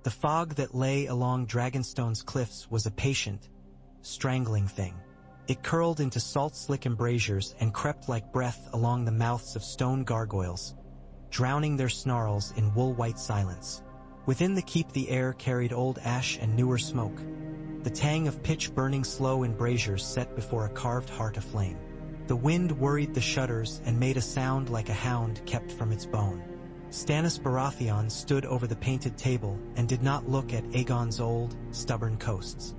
The fog that lay along Dragonstone's cliffs was a patient, strangling thing. It curled into salt-slick embrasures and crept like breath along the mouths of stone gargoyles, drowning their snarls in wool-white silence. Within the keep the air carried old ash and newer smoke, the tang of pitch burning slow in braziers set before a carved heart aflame. The wind worried the shutters and made a sound like a hound kept from its bone. Stannis Baratheon stood over the painted table and did not look at Aegon's old, stubborn coasts.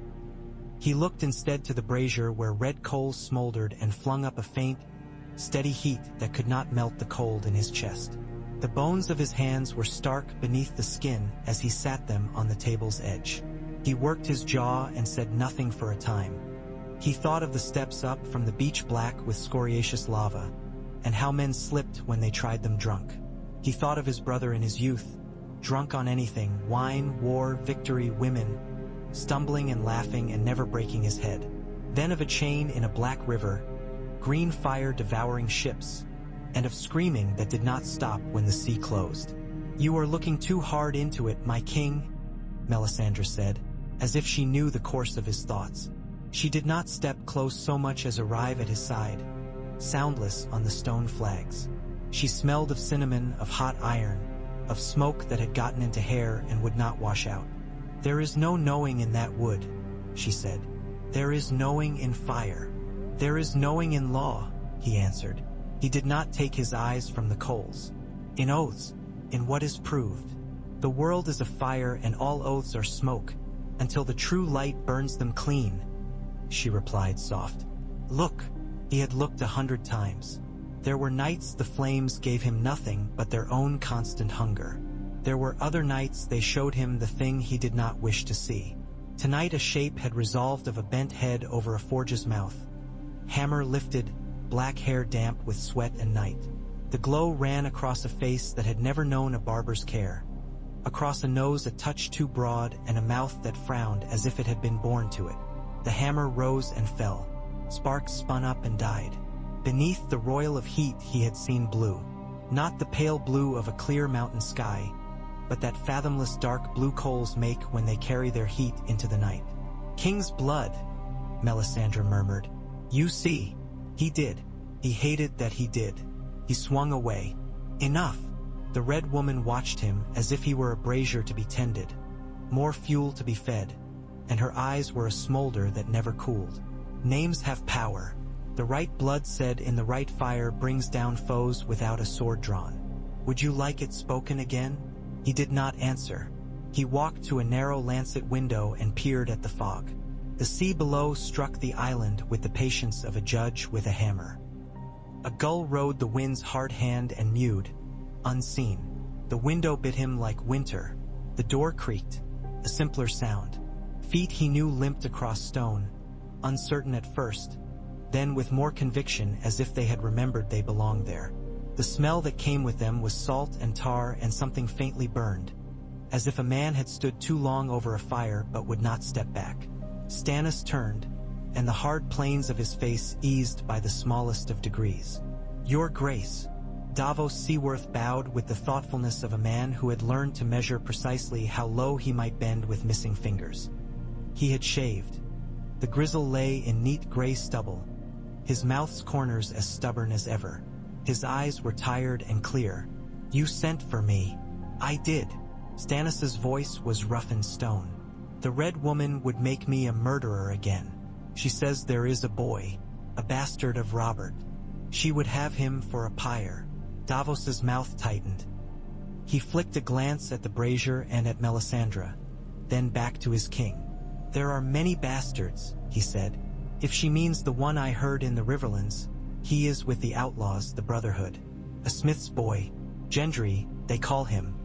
He looked instead to the brazier where red coals smoldered and flung up a faint, steady heat that could not melt the cold in his chest. The bones of his hands were stark beneath the skin as he sat them on the table's edge. He worked his jaw and said nothing for a time. He thought of the steps up from the beach black with scoriaceous lava, and how men slipped when they tried them drunk. He thought of his brother in his youth, drunk on anything, wine, war, victory, women, stumbling and laughing and never breaking his head. Then of a chain in a black river, green fire devouring ships, and of screaming that did not stop when the sea closed. "You are looking too hard into it, my king," Melisandre said, as if she knew the course of his thoughts. She did not step close so much as arrive at his side, soundless on the stone flags. She smelled of cinnamon, of hot iron, of smoke that had gotten into hair and would not wash out. "There is no knowing in that wood," she said. "There is knowing in fire. There is knowing in law," he answered. He did not take his eyes from the coals. "In oaths, in what is proved. The world is a fire and all oaths are smoke, until the true light burns them clean," she replied soft. Look, he had looked 100 times. There were nights the flames gave him nothing but their own constant hunger. There were other nights they showed him the thing he did not wish to see. Tonight a shape had resolved of a bent head over a forge's mouth. Hammer lifted, black hair damp with sweat and night. The glow ran across a face that had never known a barber's care, across a nose a touch too broad and a mouth that frowned as if it had been born to it. The hammer rose and fell. Sparks spun up and died. Beneath the royal of heat he had seen blue. Not the pale blue of a clear mountain sky, but that fathomless dark blue coals make when they carry their heat into the night. "King's blood," Melisandre murmured. "You see, he did. He hated that he did." He swung away. "Enough." The red woman watched him as if he were a brazier to be tended, more fuel to be fed, and her eyes were a smolder that never cooled. "Names have power. The right blood said in the right fire brings down foes without a sword drawn. Would you like it spoken again?" He did not answer. He walked to a narrow lancet window and peered at the fog. The sea below struck the island with the patience of a judge with a hammer. A gull rode the wind's hard hand and mewed, unseen. The window bit him like winter. The door creaked, a simpler sound. Feet he knew limped across stone, uncertain at first, then with more conviction as if they had remembered they belonged there. The smell that came with them was salt and tar and something faintly burned, as if a man had stood too long over a fire but would not step back. Stannis turned, and the hard planes of his face eased by the smallest of degrees. "Your Grace." Davos Seaworth bowed with the thoughtfulness of a man who had learned to measure precisely how low he might bend with missing fingers. He had shaved. The grizzle lay in neat gray stubble, his mouth's corners as stubborn as ever. His eyes were tired and clear. "You sent for me." "I did." Stannis's voice was rough and stone. "The Red Woman would make me a murderer again. She says there is a boy, a bastard of Robert. She would have him for a pyre." Davos's mouth tightened. He flicked a glance at the brazier and at Melisandre, then back to his king. "There are many bastards," he said. "If she means the one I heard in the Riverlands, he is with the outlaws, the Brotherhood. A smith's boy. Gendry, they call him."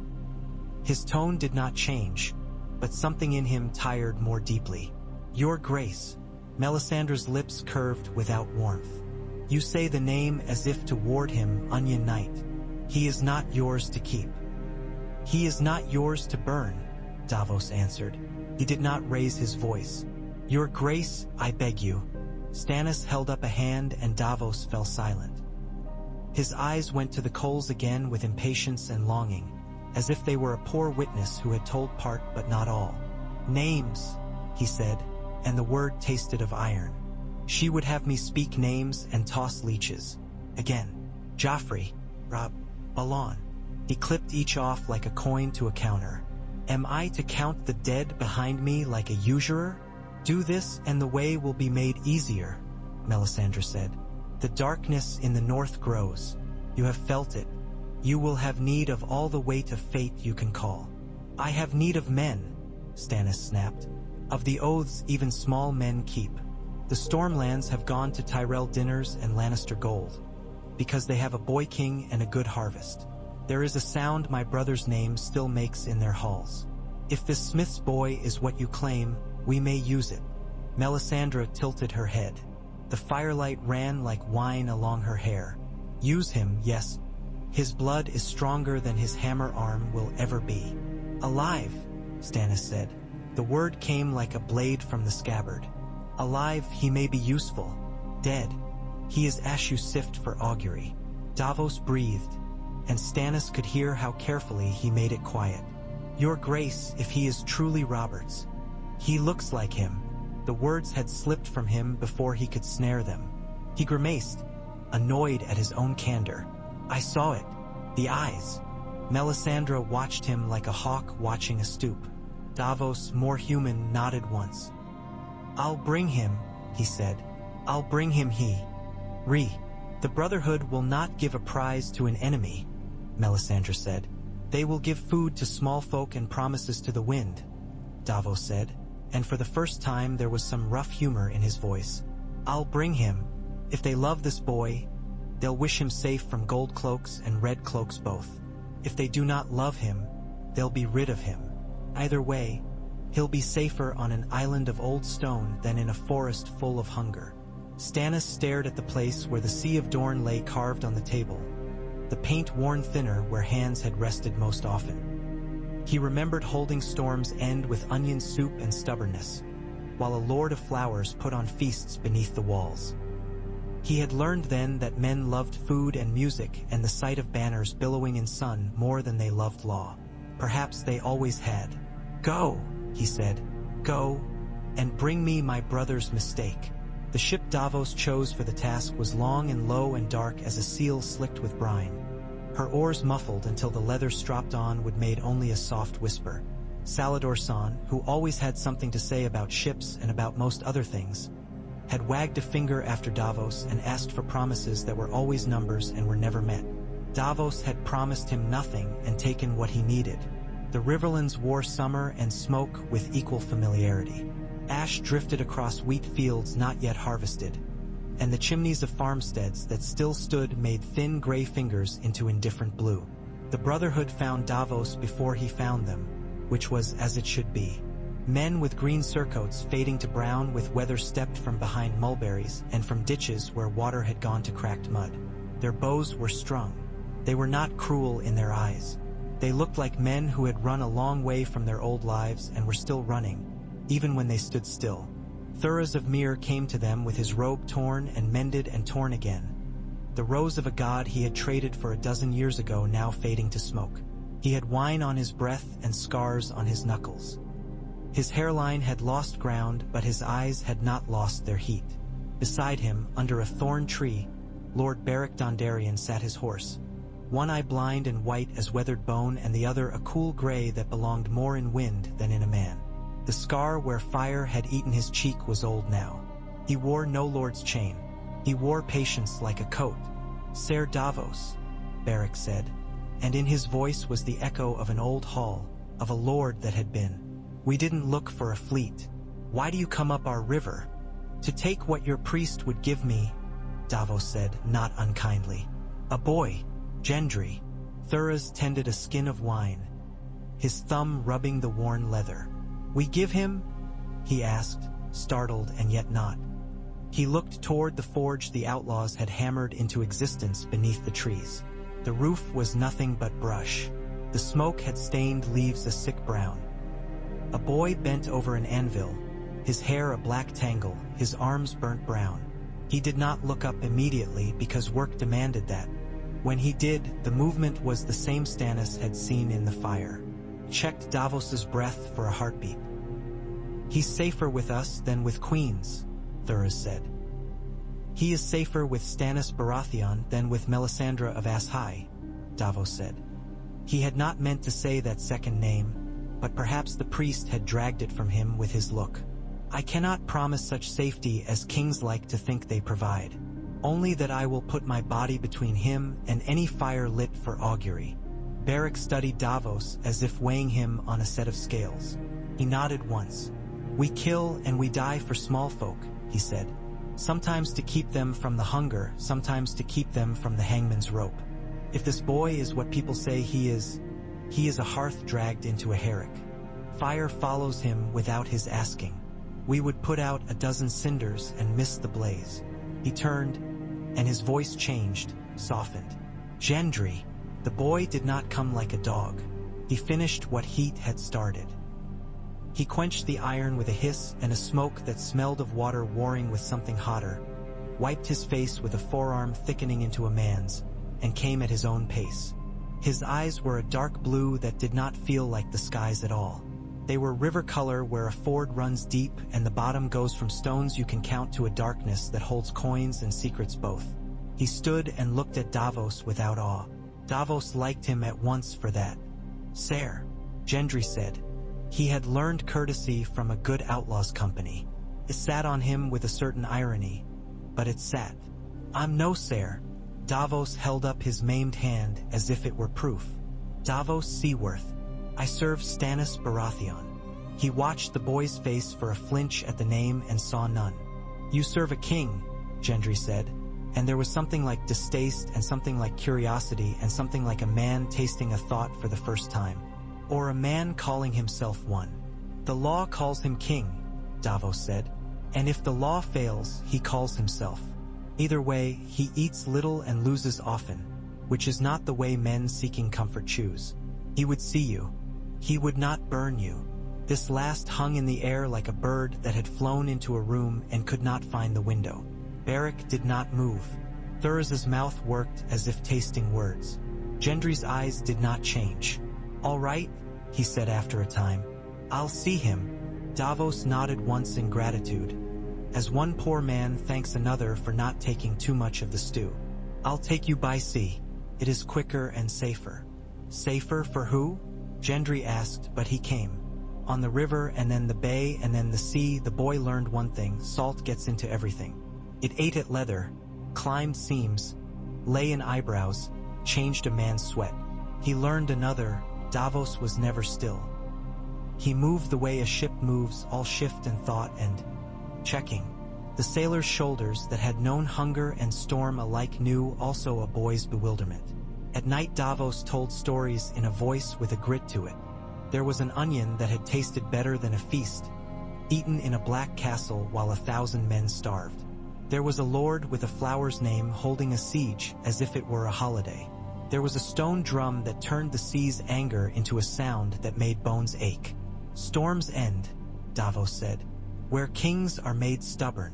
His tone did not change, but something in him tired more deeply. "Your Grace." Melisandre's lips curved without warmth. "You say the name as if to ward him, Onion Knight. He is not yours to keep." "He is not yours to burn," Davos answered. He did not raise his voice. "Your Grace, I beg you." Stannis held up a hand and Davos fell silent. His eyes went to the coals again with impatience and longing. as if they were a poor witness who had told part but not all. "Names," he said, and the word tasted of iron. She would have me speak names and toss leeches. Again. Joffrey, Rob, Balon. He clipped each off like a coin to a counter. "Am I to count the dead behind me like a usurer? Do this and the way will be made easier," Melisandre said. "The darkness in the north grows. You have felt it. You will have need of all the weight of fate you can call." "I have need of men," Stannis snapped. "Of the oaths even small men keep. The Stormlands have gone to Tyrell dinners and Lannister gold, because they have a boy king and a good harvest. There is a sound my brother's name still makes in their halls. If this smith's boy is what you claim, we may use it." Melisandre tilted her head. The firelight ran like wine along her hair. "Use him, yes. His blood is stronger than his hammer arm will ever be." "Alive," Stannis said. The word came like a blade from the scabbard. "Alive, he may be useful. Dead, he is ash you sift for augury." Davos breathed, and Stannis could hear how carefully he made it quiet. "Your grace, if he is truly Robert's. He looks like him." The words had slipped from him before he could snare them. He grimaced, annoyed at his own candor. "I saw it. The eyes." Melisandre watched him like a hawk watching a stoop. Davos, more human, nodded once. "I'll bring him," he said. "I'll bring him The Brotherhood will not give a prize to an enemy," Melisandre said. "They will give food to small folk and promises to the wind," Davos said, and for the first time there was some rough humor in his voice. "I'll bring him. If they love this boy, they'll wish him safe from gold cloaks and red cloaks both. If they do not love him, they'll be rid of him. Either way, he'll be safer on an island of old stone than in a forest full of hunger." Stannis stared at the place where the Sea of Dorne lay carved on the table, the paint worn thinner where hands had rested most often. He remembered holding Storm's End with onion soup and stubbornness, while a lord of flowers put on feasts beneath the walls. He had learned then that men loved food and music and the sight of banners billowing in sun more than they loved law. Perhaps they always had. "Go," he said. "Go, and bring me my brother's mistake." The ship Davos chose for the task was long and low and dark as a seal slicked with brine. Her oars muffled until the leather stropped on would made only a soft whisper. Salador San, who always had something to say about ships and about most other things, had wagged a finger after Davos and asked for promises that were always numbers and were never met. Davos had promised him nothing and taken what he needed. The Riverlands wore summer and smoke with equal familiarity. Ash drifted across wheat fields not yet harvested, and the chimneys of farmsteads that still stood made thin gray fingers into indifferent blue. The Brotherhood found Davos before he found them, which was as it should be. Men with green surcoats fading to brown with weather stepped from behind mulberries and from ditches where water had gone to cracked mud. Their bows were strung. They were not cruel in their eyes. They looked like men who had run a long way from their old lives and were still running, even when they stood still. Thuras of Myr came to them with his robe torn and mended and torn again. The rose of a god he had traded for a dozen years ago now fading to smoke. He had wine on his breath and scars on his knuckles. His hairline had lost ground, but his eyes had not lost their heat. Beside him, under a thorn tree, Lord Beric Dondarrion sat his horse, one eye blind and white as weathered bone and the other a cool gray that belonged more in wind than in a man. The scar where fire had eaten his cheek was old now. He wore no lord's chain. He wore patience like a coat. "Ser Davos," Beric said, and in his voice was the echo of an old hall, of a lord that had been. "We didn't look for a fleet. Why do you come up our river?" "To take what your priest would give me," Davos said, not unkindly. "A boy, Gendry." Thuras tended a skin of wine, his thumb rubbing the worn leather. "We give him?" he asked, startled and yet not. He looked toward the forge the outlaws had hammered into existence beneath the trees. The roof was nothing but brush. The smoke had stained leaves a sick brown. A boy bent over an anvil, his hair a black tangle, his arms burnt brown. He did not look up immediately because work demanded that. When he did, the movement was the same Stannis had seen in the fire. Checked Davos's breath for a heartbeat. "He's safer with us than with queens," Thuras said. "He is safer with Stannis Baratheon than with Melisandre of Ass High," Davos said. He had not meant to say that second name, but perhaps the priest had dragged it from him with his look. "I cannot promise such safety as kings like to think they provide. Only that I will put my body between him and any fire lit for augury." Beric studied Davos as if weighing him on a set of scales. He nodded once. "We kill and we die for small folk," he said. "Sometimes to keep them from the hunger, sometimes to keep them from the hangman's rope. If this boy is what people say he is a hearth dragged into a herrick. Fire follows him without his asking. We would put out a dozen cinders and miss the blaze." He turned, and his voice changed, softened. "Gendry." The boy did not come like a dog. He finished what heat had started. He quenched the iron with a hiss and a smoke that smelled of water warring with something hotter, wiped his face with a forearm thickening into a man's, and came at his own pace. His eyes were a dark blue that did not feel like the skies at all. They were river color where a ford runs deep and the bottom goes from stones you can count to a darkness that holds coins and secrets both. He stood and looked at Davos without awe. Davos liked him at once for that. "Sire," Gendry said. He had learned courtesy from a good outlaw's company. It sat on him with a certain irony, but it sat. "I'm no sire." Davos held up his maimed hand as if it were proof. "Davos Seaworth. I serve Stannis Baratheon." He watched the boy's face for a flinch at the name and saw none. "You serve a king," Gendry said, and there was something like distaste and something like curiosity and something like a man tasting a thought for the first time. Or a man calling himself one. "The law calls him king," Davos said, "and if the law fails, he calls himself. Either way, he eats little and loses often, which is not the way men seeking comfort choose. He would see you. He would not burn you." This last hung in the air like a bird that had flown into a room and could not find the window. Beric did not move. Thuras's mouth worked as if tasting words. Gendry's eyes did not change. "All right," he said after a time. "I'll see him." Davos nodded once in gratitude, as one poor man thanks another for not taking too much of the stew. "I'll take you by sea. It is quicker and safer." "Safer for who?" Gendry asked, but he came. On the river and then the bay and then the sea, the boy learned one thing: salt gets into everything. It ate at leather, climbed seams, lay in eyebrows, changed a man's sweat. He learned another: Davos was never still. He moved the way a ship moves, all shift and thought and checking. The sailor's shoulders that had known hunger and storm alike knew also a boy's bewilderment. At night Davos told stories in a voice with a grit to it. There was an onion that had tasted better than a feast, eaten in a black castle while 1,000 men starved. There was a lord with a flower's name holding a siege as if it were a holiday. There was a stone drum that turned the sea's anger into a sound that made bones ache. "Storms end," Davos said, "where kings are made stubborn."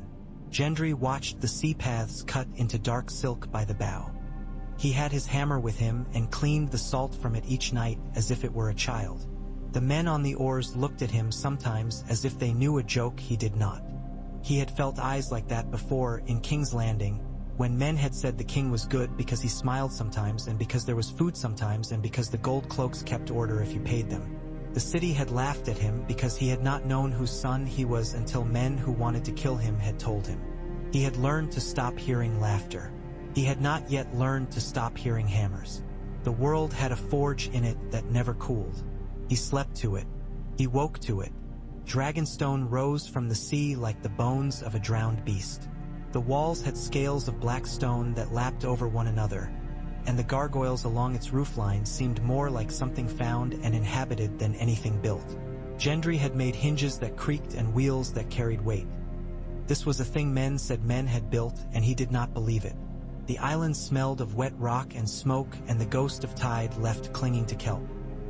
Gendry watched the sea paths cut into dark silk by the bow. He had his hammer with him and cleaned the salt from it each night as if it were a child. The men on the oars looked at him sometimes as if they knew a joke he did not. He had felt eyes like that before in King's Landing, when men had said the king was good because he smiled sometimes and because there was food sometimes and because the gold cloaks kept order if you paid them. The city had laughed at him because he had not known whose son he was until men who wanted to kill him had told him. He had learned to stop hearing laughter. He had not yet learned to stop hearing hammers. The world had a forge in it that never cooled. He slept to it. He woke to it. Dragonstone rose from the sea like the bones of a drowned beast. The walls had scales of black stone that lapped over one another, and the gargoyles along its roofline seemed more like something found and inhabited than anything built. Gendry had made hinges that creaked and wheels that carried weight. This was a thing men said men had built, and he did not believe it. The island smelled of wet rock and smoke, and the ghost of tide left clinging to kelp.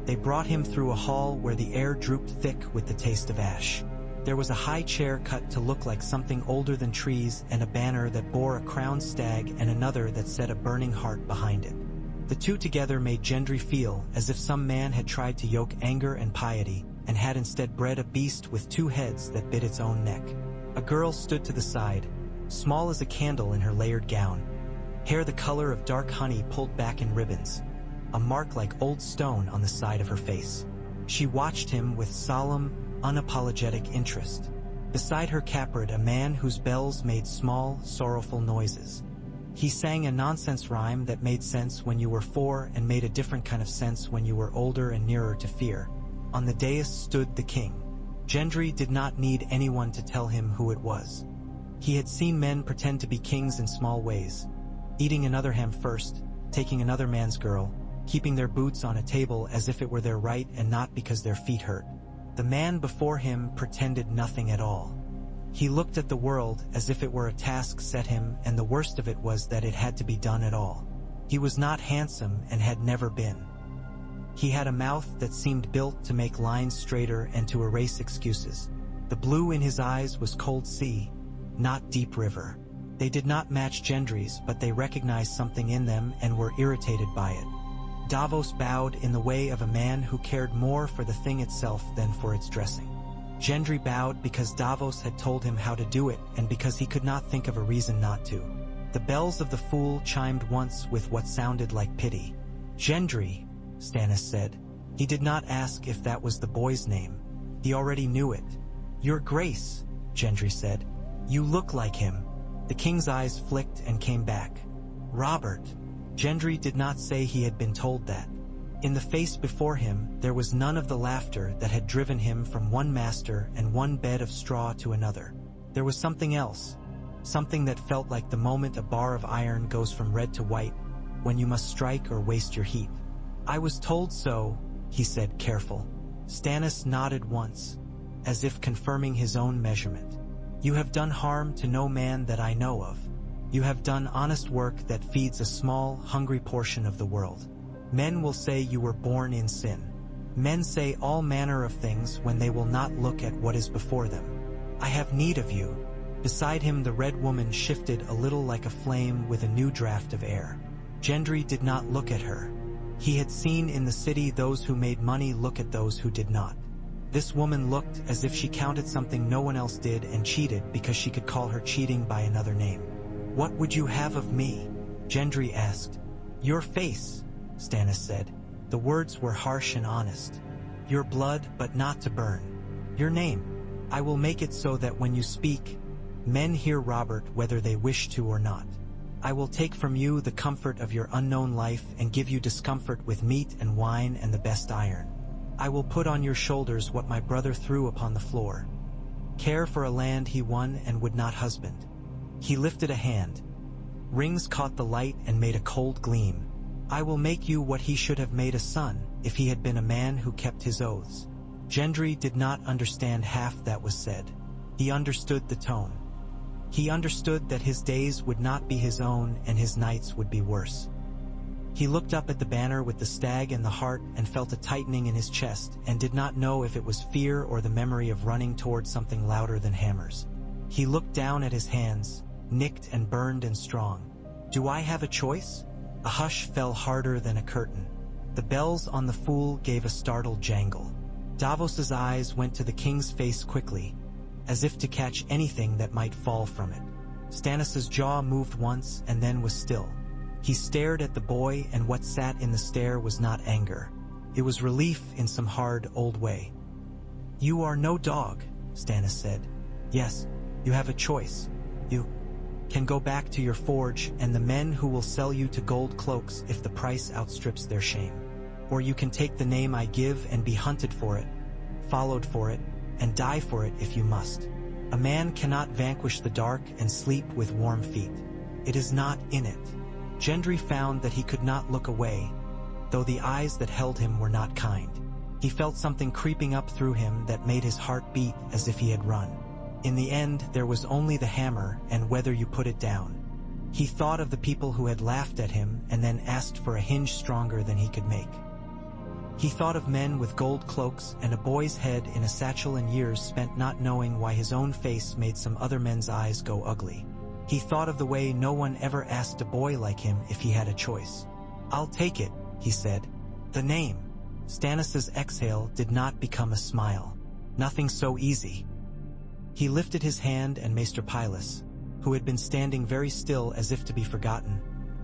They brought him through a hall where the air drooped thick with the taste of ash. There was a high chair cut to look like something older than trees and a banner that bore a crowned stag and another that said a burning heart behind it. The two together made Gendry feel as if some man had tried to yoke anger and piety, and had instead bred a beast with two heads that bit its own neck. A girl stood to the side, small as a candle in her layered gown, hair the color of dark honey pulled back in ribbons, a mark like old stone on the side of her face. She watched him with solemn, unapologetic interest. Beside her capered a man whose bells made small, sorrowful noises. He sang a nonsense rhyme that made sense when you were 4 and made a different kind of sense when you were older and nearer to fear. On the dais stood the king. Gendry did not need anyone to tell him who it was. He had seen men pretend to be kings in small ways, eating another ham first, taking another man's girl, keeping their boots on a table as if it were their right and not because their feet hurt. The man before him pretended nothing at all. He looked at the world as if it were a task set him, and the worst of it was that it had to be done at all. He was not handsome and had never been. He had a mouth that seemed built to make lines straighter and to erase excuses. The blue in his eyes was cold sea, not deep river. They did not match Gendry's, but they recognized something in them and were irritated by it. Davos bowed in the way of a man who cared more for the thing itself than for its dressing. Gendry bowed because Davos had told him how to do it and because he could not think of a reason not to. The bells of the Fool chimed once with what sounded like pity. "Gendry," Stannis said. He did not ask if that was the boy's name. He already knew it. "Your Grace," Gendry said. "You look like him." The king's eyes flicked and came back. "Robert." Gendry did not say he had been told that. In the face before him, there was none of the laughter that had driven him from one master and one bed of straw to another. There was something else, something that felt like the moment a bar of iron goes from red to white, when you must strike or waste your heat. "I was told so," he said, careful. Stannis nodded once, as if confirming his own measurement. "You have done harm to no man that I know of. You have done honest work that feeds a small, hungry portion of the world. Men will say you were born in sin. Men say all manner of things when they will not look at what is before them. I have need of you." Beside him the red woman shifted a little like a flame with a new draft of air. Gendry did not look at her. He had seen in the city those who made money look at those who did not. This woman looked as if she counted something no one else did and cheated because she could call her cheating by another name. "What would you have of me?" Gendry asked. "Your face," Stannis said. The words were harsh and honest. "Your blood, but not to burn. Your name. I will make it so that when you speak, men hear Robert whether they wish to or not. I will take from you the comfort of your unknown life and give you discomfort with meat and wine and the best iron. I will put on your shoulders what my brother threw upon the floor. Care for a land he won and would not husband." He lifted a hand. Rings caught the light and made a cold gleam. "I will make you what he should have made a son, if he had been a man who kept his oaths." Gendry did not understand half that was said. He understood the tone. He understood that his days would not be his own and his nights would be worse. He looked up at the banner with the stag and the heart and felt a tightening in his chest and did not know if it was fear or the memory of running toward something louder than hammers. He looked down at his hands, nicked and burned and strong. "Do I have a choice?" A hush fell harder than a curtain. The bells on the Fool gave a startled jangle. Davos's eyes went to the king's face quickly, as if to catch anything that might fall from it. Stannis's jaw moved once and then was still. He stared at the boy, and what sat in the stare was not anger. It was relief in some hard, old way. "You are no dog," Stannis said. "Yes, you have a choice. You can go back to your forge and the men who will sell you to gold cloaks if the price outstrips their shame. Or you can take the name I give and be hunted for it, followed for it, and die for it if you must. A man cannot vanquish the dark and sleep with warm feet. It is not in it." Gendry found that he could not look away, though the eyes that held him were not kind. He felt something creeping up through him that made his heart beat as if he had run. In the end, there was only the hammer and whether you put it down. He thought of the people who had laughed at him and then asked for a hinge stronger than he could make. He thought of men with gold cloaks and a boy's head in a satchel and years spent not knowing why his own face made some other men's eyes go ugly. He thought of the way no one ever asked a boy like him if he had a choice. "I'll take it," he said. "The name." Stannis's exhale did not become a smile. "Nothing so easy." He lifted his hand, and Maester Pylus, who had been standing very still as if to be forgotten,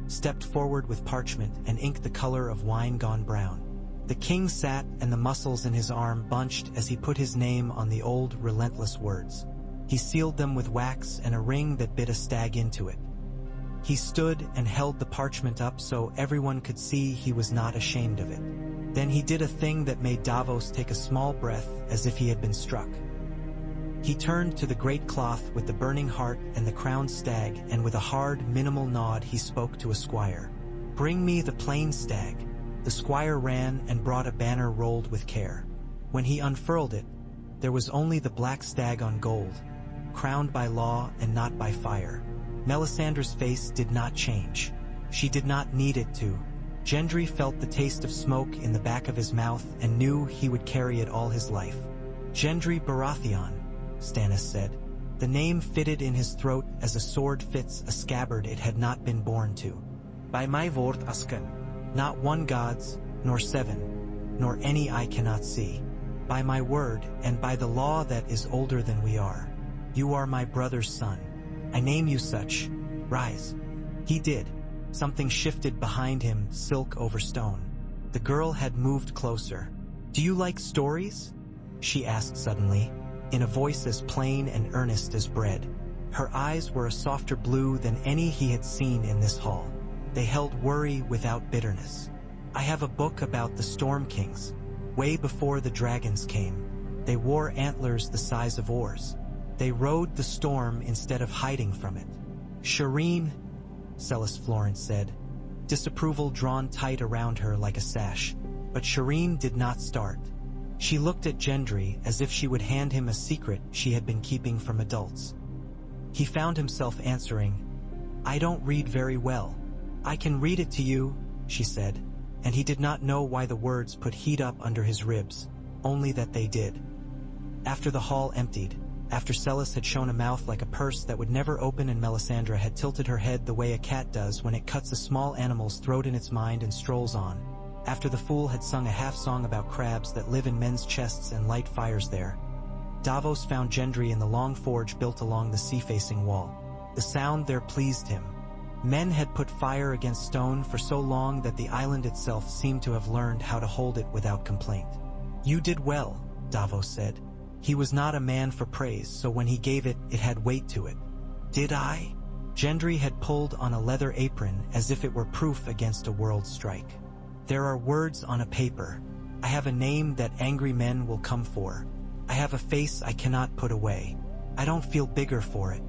stepped forward with parchment and ink the color of wine gone brown. The king sat, and the muscles in his arm bunched as he put his name on the old, relentless words. He sealed them with wax and a ring that bit a stag into it. He stood and held the parchment up so everyone could see he was not ashamed of it. Then he did a thing that made Davos take a small breath as if he had been struck. He turned to the great cloth with the burning heart and the crowned stag, and with a hard, minimal nod he spoke to a squire. "Bring me the plain stag." The squire ran and brought a banner rolled with care. When he unfurled it, there was only the black stag on gold, crowned by law and not by fire. Melisandre's face did not change. She did not need it to. Gendry felt the taste of smoke in the back of his mouth and knew he would carry it all his life. "Gendry Baratheon," Stannis said. The name fitted in his throat as a sword fits a scabbard it had not been born to. "By my word asken, not one gods, nor seven, nor any I cannot see. By my word, and by the law that is older than we are. You are my brother's son. I name you such. Rise." He did. Something shifted behind him, silk over stone. The girl had moved closer. "Do you like stories?" she asked suddenly, in a voice as plain and earnest as bread. Her eyes were a softer blue than any he had seen in this hall. They held worry without bitterness. "I have a book about the Storm Kings. Way before the dragons came. They wore antlers the size of oars. They rode the storm instead of hiding from it." "Shireen," Celis Florence said, disapproval drawn tight around her like a sash. But Shireen did not start. She looked at Gendry as if she would hand him a secret she had been keeping from adults. He found himself answering, "I don't read very well." "I can read it to you," she said, and he did not know why the words put heat up under his ribs, only that they did. After the hall emptied, after Celis had shown a mouth like a purse that would never open and Melisandre had tilted her head the way a cat does when it cuts a small animal's throat in its mind and strolls on, after the fool had sung a half-song about crabs that live in men's chests and light fires there, Davos found Gendry in the long forge built along the sea-facing wall. The sound there pleased him. Men had put fire against stone for so long that the island itself seemed to have learned how to hold it without complaint. "You did well," Davos said. He was not a man for praise, so when he gave it, it had weight to it. "Did I?" Gendry had pulled on a leather apron as if it were proof against a world strike. "There are words on a paper. I have a name that angry men will come for. I have a face I cannot put away. I don't feel bigger for it."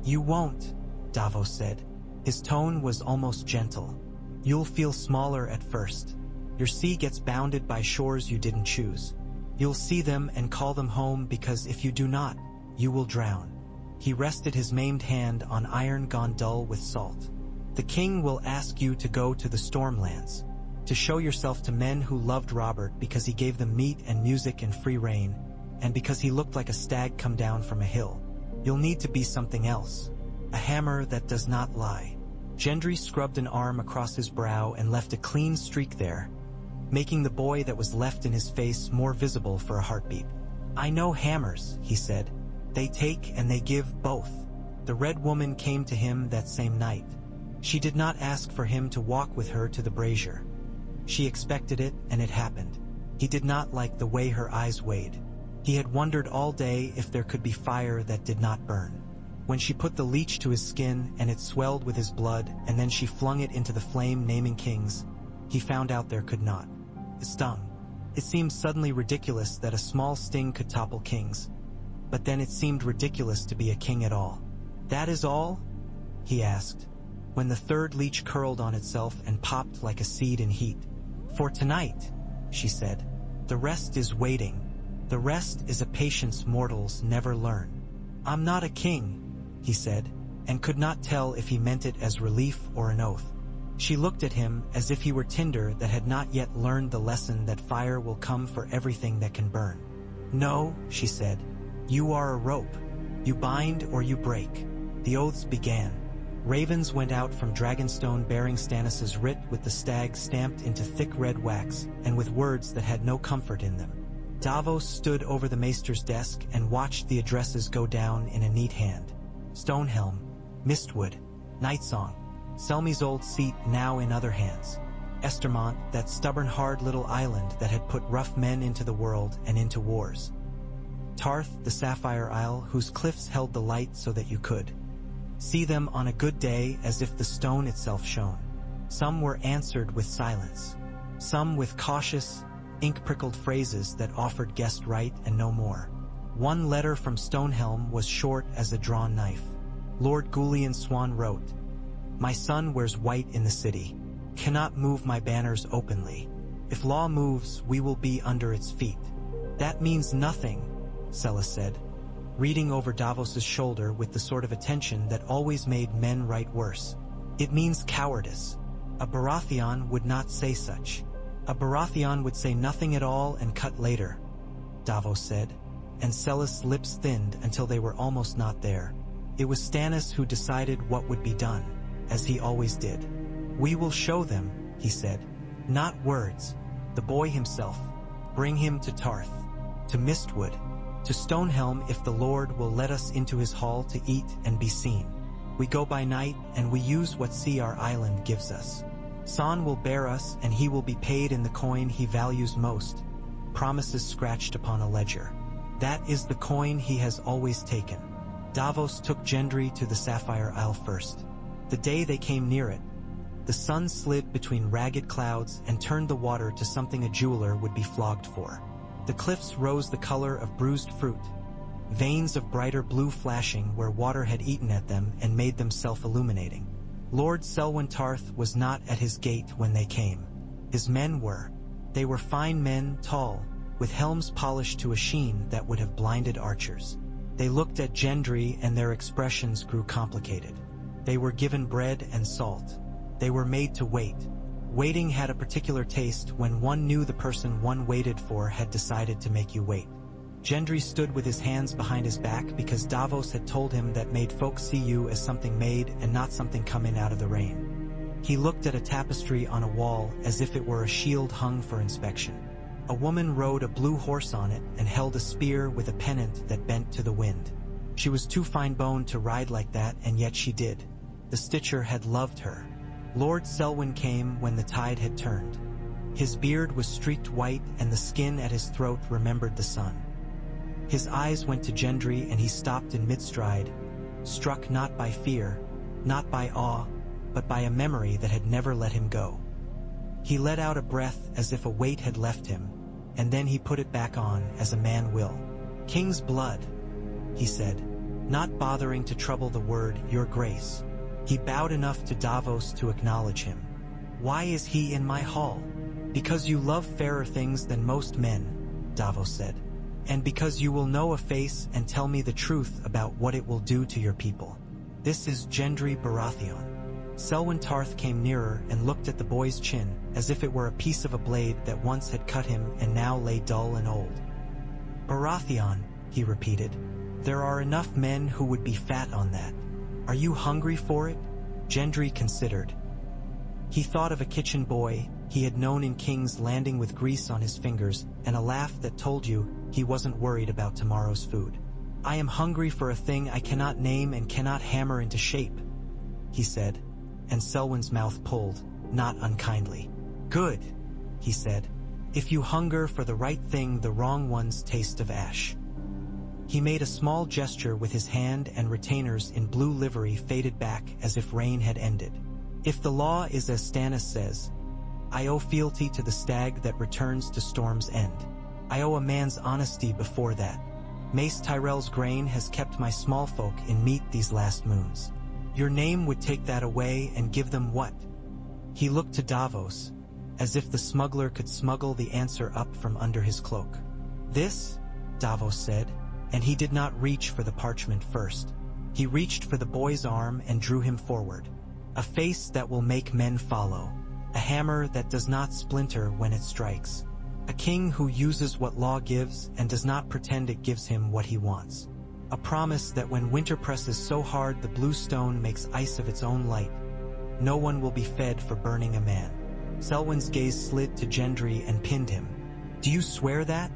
"You won't," Davos said. His tone was almost gentle. "You'll feel smaller at first. Your sea gets bounded by shores you didn't choose. You'll see them and call them home because if you do not, you will drown." He rested his maimed hand on iron gone dull with salt. "The king will ask you to go to the Stormlands, to show yourself to men who loved Robert because he gave them meat and music and free reign, and because he looked like a stag come down from a hill. You'll need to be something else, a hammer that does not lie." Gendry scrubbed an arm across his brow and left a clean streak there, making the boy that was left in his face more visible for a heartbeat. "I know hammers," he said. "They take and they give both." The Red Woman came to him that same night. She did not ask for him to walk with her to the brazier. She expected it, and it happened. He did not like the way her eyes weighed. He had wondered all day if there could be fire that did not burn. When she put the leech to his skin and it swelled with his blood, and then she flung it into the flame naming kings, he found out there could not. It stung. It seemed suddenly ridiculous that a small sting could topple kings. But then it seemed ridiculous to be a king at all. "That is all?" he asked, when the third leech curled on itself and popped like a seed in heat. "For tonight," she said. "The rest is waiting. The rest is a patience mortals never learn." "I'm not a king," he said, and could not tell if he meant it as relief or an oath. She looked at him as if he were tinder that had not yet learned the lesson that fire will come for everything that can burn. "No," she said. "You are a rope. You bind or you break." The oaths began. Ravens went out from Dragonstone bearing Stannis's writ with the stag stamped into thick red wax and with words that had no comfort in them. Davos stood over the maester's desk and watched the addresses go down in a neat hand. Stonehelm, Mistwood, Nightsong, Selmy's old seat now in other hands. Estermont, that stubborn hard little island that had put rough men into the world and into wars. Tarth, the Sapphire Isle, whose cliffs held the light so that you could see them on a good day as if the stone itself shone. Some were answered with silence. Some with cautious, ink-prickled phrases that offered guest right and no more. One letter from Stonehelm was short as a drawn knife. Lord Gullion Swan wrote, "My son wears white in the city. Cannot move my banners openly. If law moves, we will be under its feet." "That means nothing," Sella said, reading over Davos's shoulder with the sort of attention that always made men write worse. "It means cowardice. A Baratheon would not say such. A Baratheon would say nothing at all and cut later," Davos said, and Sella's lips thinned until they were almost not there. It was Stannis who decided what would be done, as he always did. "We will show them," he said. "Not words. The boy himself. Bring him to Tarth, to Mistwood, to Stonehelm if the Lord will let us into his hall to eat and be seen. We go by night and we use what sea our island gives us. Son will bear us and he will be paid in the coin he values most, promises scratched upon a ledger. That is the coin he has always taken." Davos took Gendry to the Sapphire Isle first. The day they came near it, the sun slid between ragged clouds and turned the water to something a jeweler would be flogged for. The cliffs rose the color of bruised fruit, veins of brighter blue flashing where water had eaten at them and made them self-illuminating. Lord Selwyn Tarth was not at his gate when they came. His men were. They were fine men, tall, with helms polished to a sheen that would have blinded archers. They looked at Gendry and their expressions grew complicated. They were given bread and salt. They were made to wait. Waiting had a particular taste when one knew the person one waited for had decided to make you wait. Gendry stood with his hands behind his back because Davos had told him that made folk see you as something made and not something coming out of the rain. He looked at a tapestry on a wall as if it were a shield hung for inspection. A woman rode a blue horse on it and held a spear with a pennant that bent to the wind. She was too fine-boned to ride like that, and yet she did. The Stitcher had loved her. Lord Selwyn came when the tide had turned. His beard was streaked white and the skin at his throat remembered the sun. His eyes went to Gendry and he stopped in mid-stride, struck not by fear, not by awe, but by a memory that had never let him go. He let out a breath as if a weight had left him, and then he put it back on as a man will. "King's blood," he said, not bothering to trouble the word, "Your Grace." He bowed enough to Davos to acknowledge him. "Why is he in my hall?" "Because you love fairer things than most men," Davos said. "And because you will know a face and tell me the truth about what it will do to your people. This is Gendry Baratheon." Selwyn Tarth came nearer and looked at the boy's chin as if it were a piece of a blade that once had cut him and now lay dull and old. "Baratheon," he repeated. "There are enough men who would be fat on that. Are you hungry for it?" Gendry considered. He thought of a kitchen boy he had known in King's Landing with grease on his fingers and a laugh that told you he wasn't worried about tomorrow's food. "I am hungry for a thing I cannot name and cannot hammer into shape," he said, and Selwyn's mouth pulled, not unkindly. "Good," he said. "If you hunger for the right thing, the wrong one's taste of ash." He made a small gesture with his hand and retainers in blue livery faded back as if rain had ended. "If the law is as Stannis says, I owe fealty to the stag that returns to Storm's End. I owe a man's honesty before that. Mace Tyrell's grain has kept my small folk in meat these last moons. Your name would take that away and give them what?" He looked to Davos, as if the smuggler could smuggle the answer up from under his cloak. "This," Davos said, and he did not reach for the parchment first. He reached for the boy's arm and drew him forward. "A face that will make men follow. A hammer that does not splinter when it strikes. A king who uses what law gives and does not pretend it gives him what he wants." A promise that when winter presses so hard the blue stone makes ice of its own light, no one will be fed for burning a man. Selwyn's gaze slid to Gendry and pinned him. "Do you swear that?"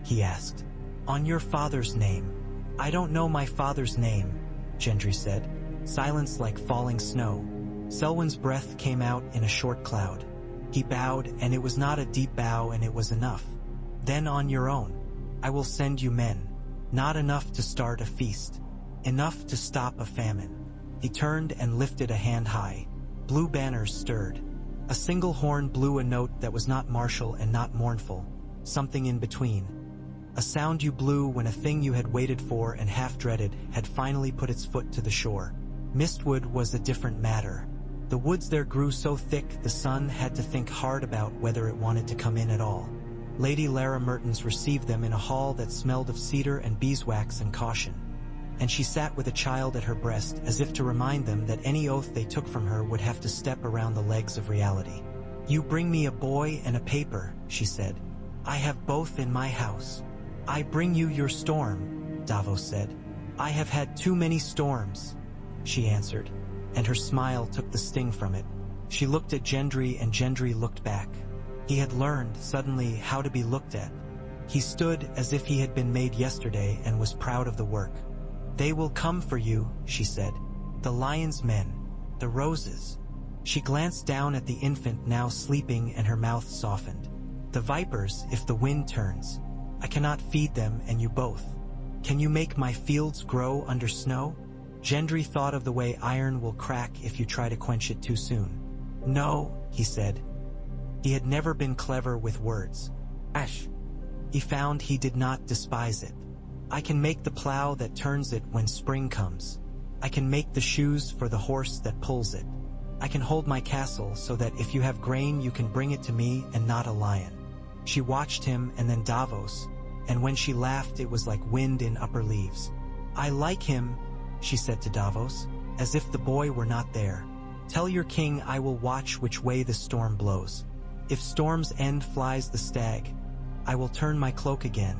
he asked. "On your father's name." "I don't know my father's name," Gendry said, silence like falling snow. Selwyn's breath came out in a short cloud. He bowed, and it was not a deep bow, and it was enough. "Then on your own. I will send you men. Not enough to start a feast. Enough to stop a famine." He turned and lifted a hand high. Blue banners stirred. A single horn blew a note that was not martial and not mournful, something in between. A sound you blew when a thing you had waited for and half dreaded had finally put its foot to the shore. Mistwood was a different matter. The woods there grew so thick the sun had to think hard about whether it wanted to come in at all. Lady Lara Mertens received them in a hall that smelled of cedar and beeswax and caution, and she sat with a child at her breast as if to remind them that any oath they took from her would have to step around the legs of reality. "You bring me a boy and a paper," she said. "I have both in my house." "I bring you your storm," Davos said. "I have had too many storms," she answered, and her smile took the sting from it. She looked at Gendry and Gendry looked back. He had learned, suddenly, how to be looked at. He stood as if he had been made yesterday and was proud of the work. "They will come for you," she said. "The lion's men. The roses." She glanced down at the infant now sleeping and her mouth softened. "The vipers, if the wind turns. I cannot feed them and you both. Can you make my fields grow under snow?" Gendry thought of the way iron will crack if you try to quench it too soon. "No," he said. He had never been clever with words. "Ash." He found he did not despise it. "I can make the plow that turns it when spring comes. I can make the shoes for the horse that pulls it. I can hold my castle so that if you have grain you can bring it to me and not a lion." She watched him and then Davos, and when she laughed it was like wind in upper leaves. "I like him," she said to Davos, as if the boy were not there. "Tell your king I will watch which way the storm blows. If storm's end flies the stag, I will turn my cloak again,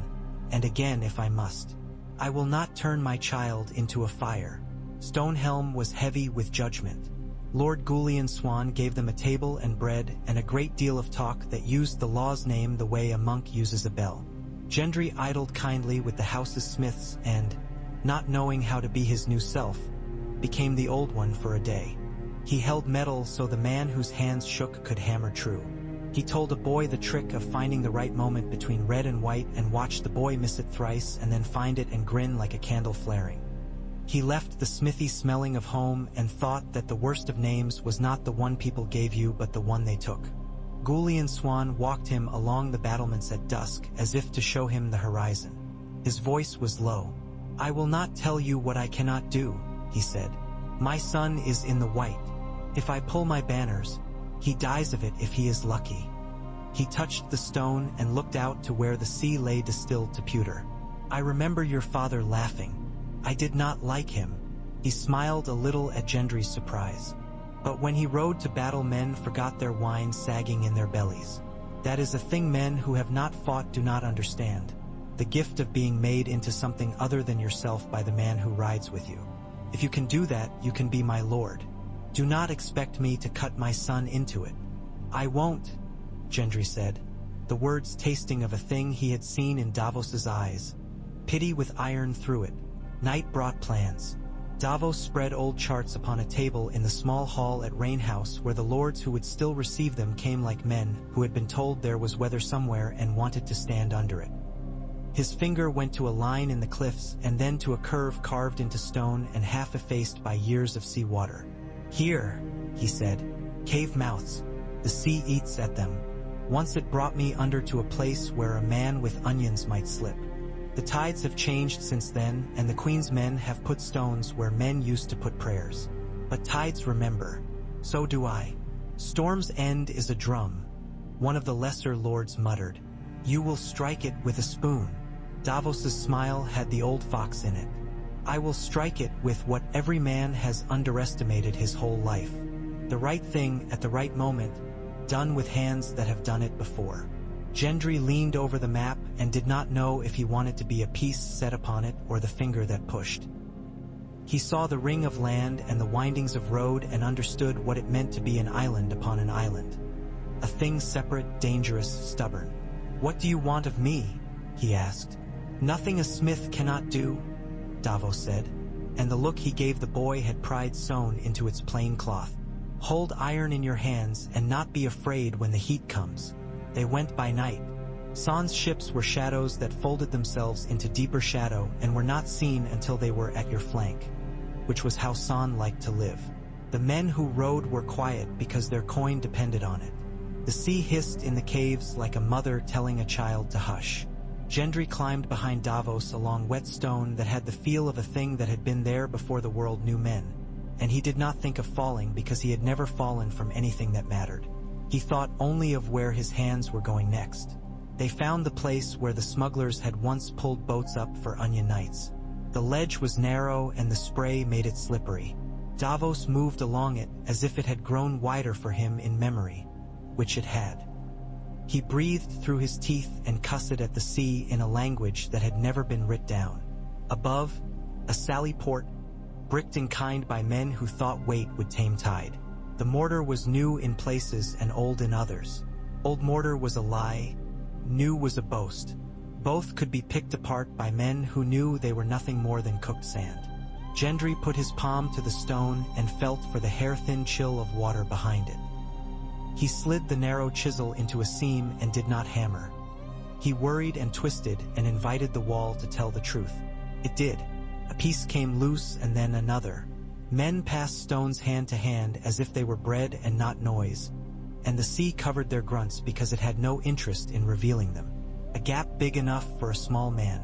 and again if I must. I will not turn my child into a fire." Stonehelm was heavy with judgment. Lord Gullion Swan gave them a table and bread and a great deal of talk that used the law's name the way a monk uses a bell. Gendry idled kindly with the house's smiths and, not knowing how to be his new self, became the old one for a day. He held metal so the man whose hands shook could hammer true. He told a boy the trick of finding the right moment between red and white and watched the boy miss it thrice and then find it and grin like a candle flaring. He left the smithy smelling of home and thought that the worst of names was not the one people gave you but the one they took. Gullion Swan walked him along the battlements at dusk as if to show him the horizon. His voice was low. "I will not tell you what I cannot do," he said. "My son is in the white. If I pull my banners, he dies of it if he is lucky." He touched the stone and looked out to where the sea lay distilled to pewter. "I remember your father laughing. I did not like him." He smiled a little at Gendry's surprise. "But when he rode to battle men forgot their wine sagging in their bellies. That is a thing men who have not fought do not understand. The gift of being made into something other than yourself by the man who rides with you. If you can do that, you can be my lord. Do not expect me to cut my son into it." "I won't," Gendry said, the words tasting of a thing he had seen in Davos's eyes. Pity with iron through it. Night brought plans. Davos spread old charts upon a table in the small hall at Rainhouse where the lords who would still receive them came like men who had been told there was weather somewhere and wanted to stand under it. His finger went to a line in the cliffs and then to a curve carved into stone and half effaced by years of sea water. "Here," he said, "cave mouths. The sea eats at them. Once it brought me under to a place where a man with onions might slip. The tides have changed since then, and the Queen's men have put stones where men used to put prayers. But tides remember. So do I. Storm's end is a drum," one of the lesser lords muttered. "You will strike it with a spoon." Davos's smile had the old fox in it. "I will strike it with what every man has underestimated his whole life. The right thing at the right moment, done with hands that have done it before." Gendry leaned over the map and did not know if he wanted to be a piece set upon it or the finger that pushed. He saw the ring of land and the windings of road and understood what it meant to be an island upon an island. A thing separate, dangerous, stubborn. "What do you want of me?" he asked. "Nothing a smith cannot do," Davos said, and the look he gave the boy had pride sewn into its plain cloth. "Hold iron in your hands and not be afraid when the heat comes." They went by night. San's ships were shadows that folded themselves into deeper shadow and were not seen until they were at your flank, which was how San liked to live. The men who rowed were quiet because their coin depended on it. The sea hissed in the caves like a mother telling a child to hush. Gendry climbed behind Davos along wet stone that had the feel of a thing that had been there before the world knew men, and he did not think of falling because he had never fallen from anything that mattered. He thought only of where his hands were going next. They found the place where the smugglers had once pulled boats up for onion nights. The ledge was narrow and the spray made it slippery. Davos moved along it as if it had grown wider for him in memory, which it had. He breathed through his teeth and cussed at the sea in a language that had never been writ down. Above, a sally port, bricked in kind by men who thought weight would tame tide. The mortar was new in places and old in others. Old mortar was a lie, new was a boast. Both could be picked apart by men who knew they were nothing more than cooked sand. Gendry put his palm to the stone and felt for the hair-thin chill of water behind it. He slid the narrow chisel into a seam and did not hammer. He worried and twisted and invited the wall to tell the truth. It did. A piece came loose and then another. Men passed stones hand to hand as if they were bread and not noise, and the sea covered their grunts because it had no interest in revealing them. A gap big enough for a small man.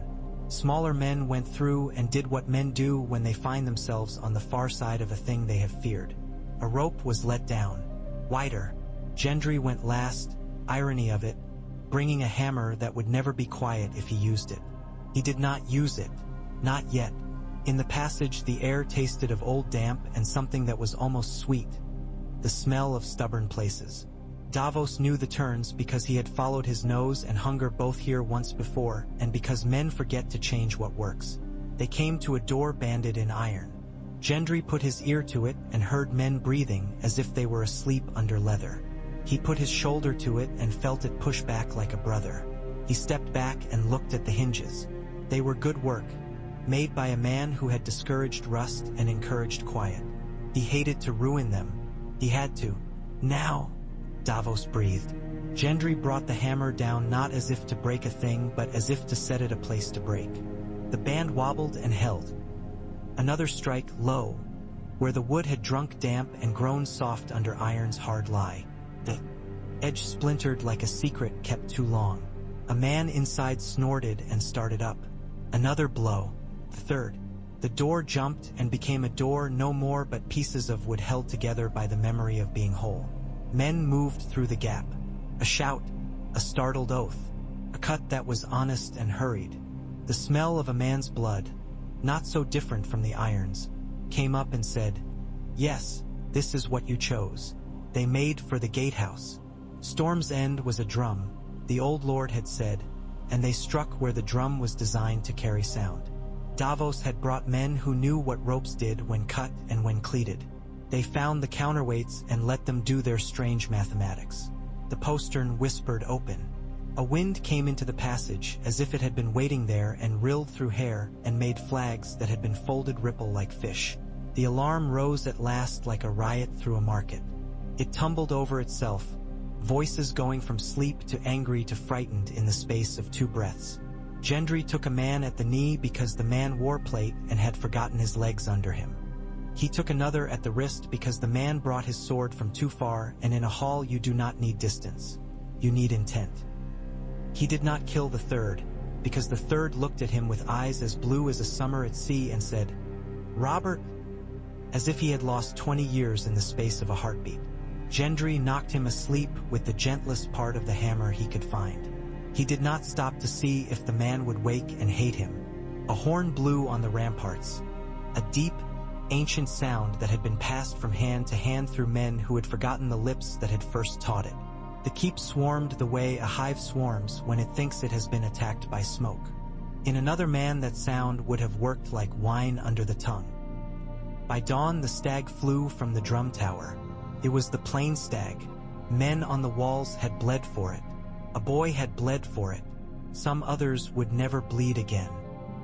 Smaller men went through and did what men do when they find themselves on the far side of a thing they have feared. A rope was let down. Wider. Gendry went last, irony of it, bringing a hammer that would never be quiet if he used it. He did not use it. Not yet. In the passage, the air tasted of old damp and something that was almost sweet. The smell of stubborn places. Davos knew the turns because he had followed his nose and hunger both here once before, and because men forget to change what works. They came to a door banded in iron. Gendry put his ear to it and heard men breathing as if they were asleep under leather. He put his shoulder to it and felt it push back like a brother. He stepped back and looked at the hinges. They were good work, made by a man who had discouraged rust and encouraged quiet. He hated to ruin them. He had to. Now, Davos breathed. Gendry brought the hammer down not as if to break a thing but as if to set it a place to break. The band wobbled and held. Another strike, low, where the wood had drunk damp and grown soft under iron's hard lie. The edge splintered like a secret kept too long. A man inside snorted and started up. Another blow. The third. The door jumped and became a door no more but pieces of wood held together by the memory of being whole. Men moved through the gap. A shout, a startled oath, a cut that was honest and hurried. The smell of a man's blood, not so different from the irons, came up and said, "Yes, this is what you chose." They made for the gatehouse. Storm's End was a drum, the old lord had said, and they struck where the drum was designed to carry sound. Davos had brought men who knew what ropes did when cut and when cleated. They found the counterweights and let them do their strange mathematics. The postern whispered open. A wind came into the passage as if it had been waiting there and rilled through hair and made flags that had been folded ripple like fish. The alarm rose at last like a riot through a market. It tumbled over itself, voices going from sleep to angry to frightened in the space of 2 breaths. Gendry took a man at the knee because the man wore plate and had forgotten his legs under him. He took another at the wrist because the man brought his sword from too far, and in a hall you do not need distance. You need intent. He did not kill the third, because the third looked at him with eyes as blue as a summer at sea and said, "Robert," as if he had lost 20 years in the space of a heartbeat. Gendry knocked him asleep with the gentlest part of the hammer he could find. He did not stop to see if the man would wake and hate him. A horn blew on the ramparts. A deep, ancient sound that had been passed from hand to hand through men who had forgotten the lips that had first taught it. The keep swarmed the way a hive swarms when it thinks it has been attacked by smoke. In another man that sound would have worked like wine under the tongue. By dawn the stag flew from the drum tower. It was the plain stag. Men on the walls had bled for it. A boy had bled for it. Some others would never bleed again.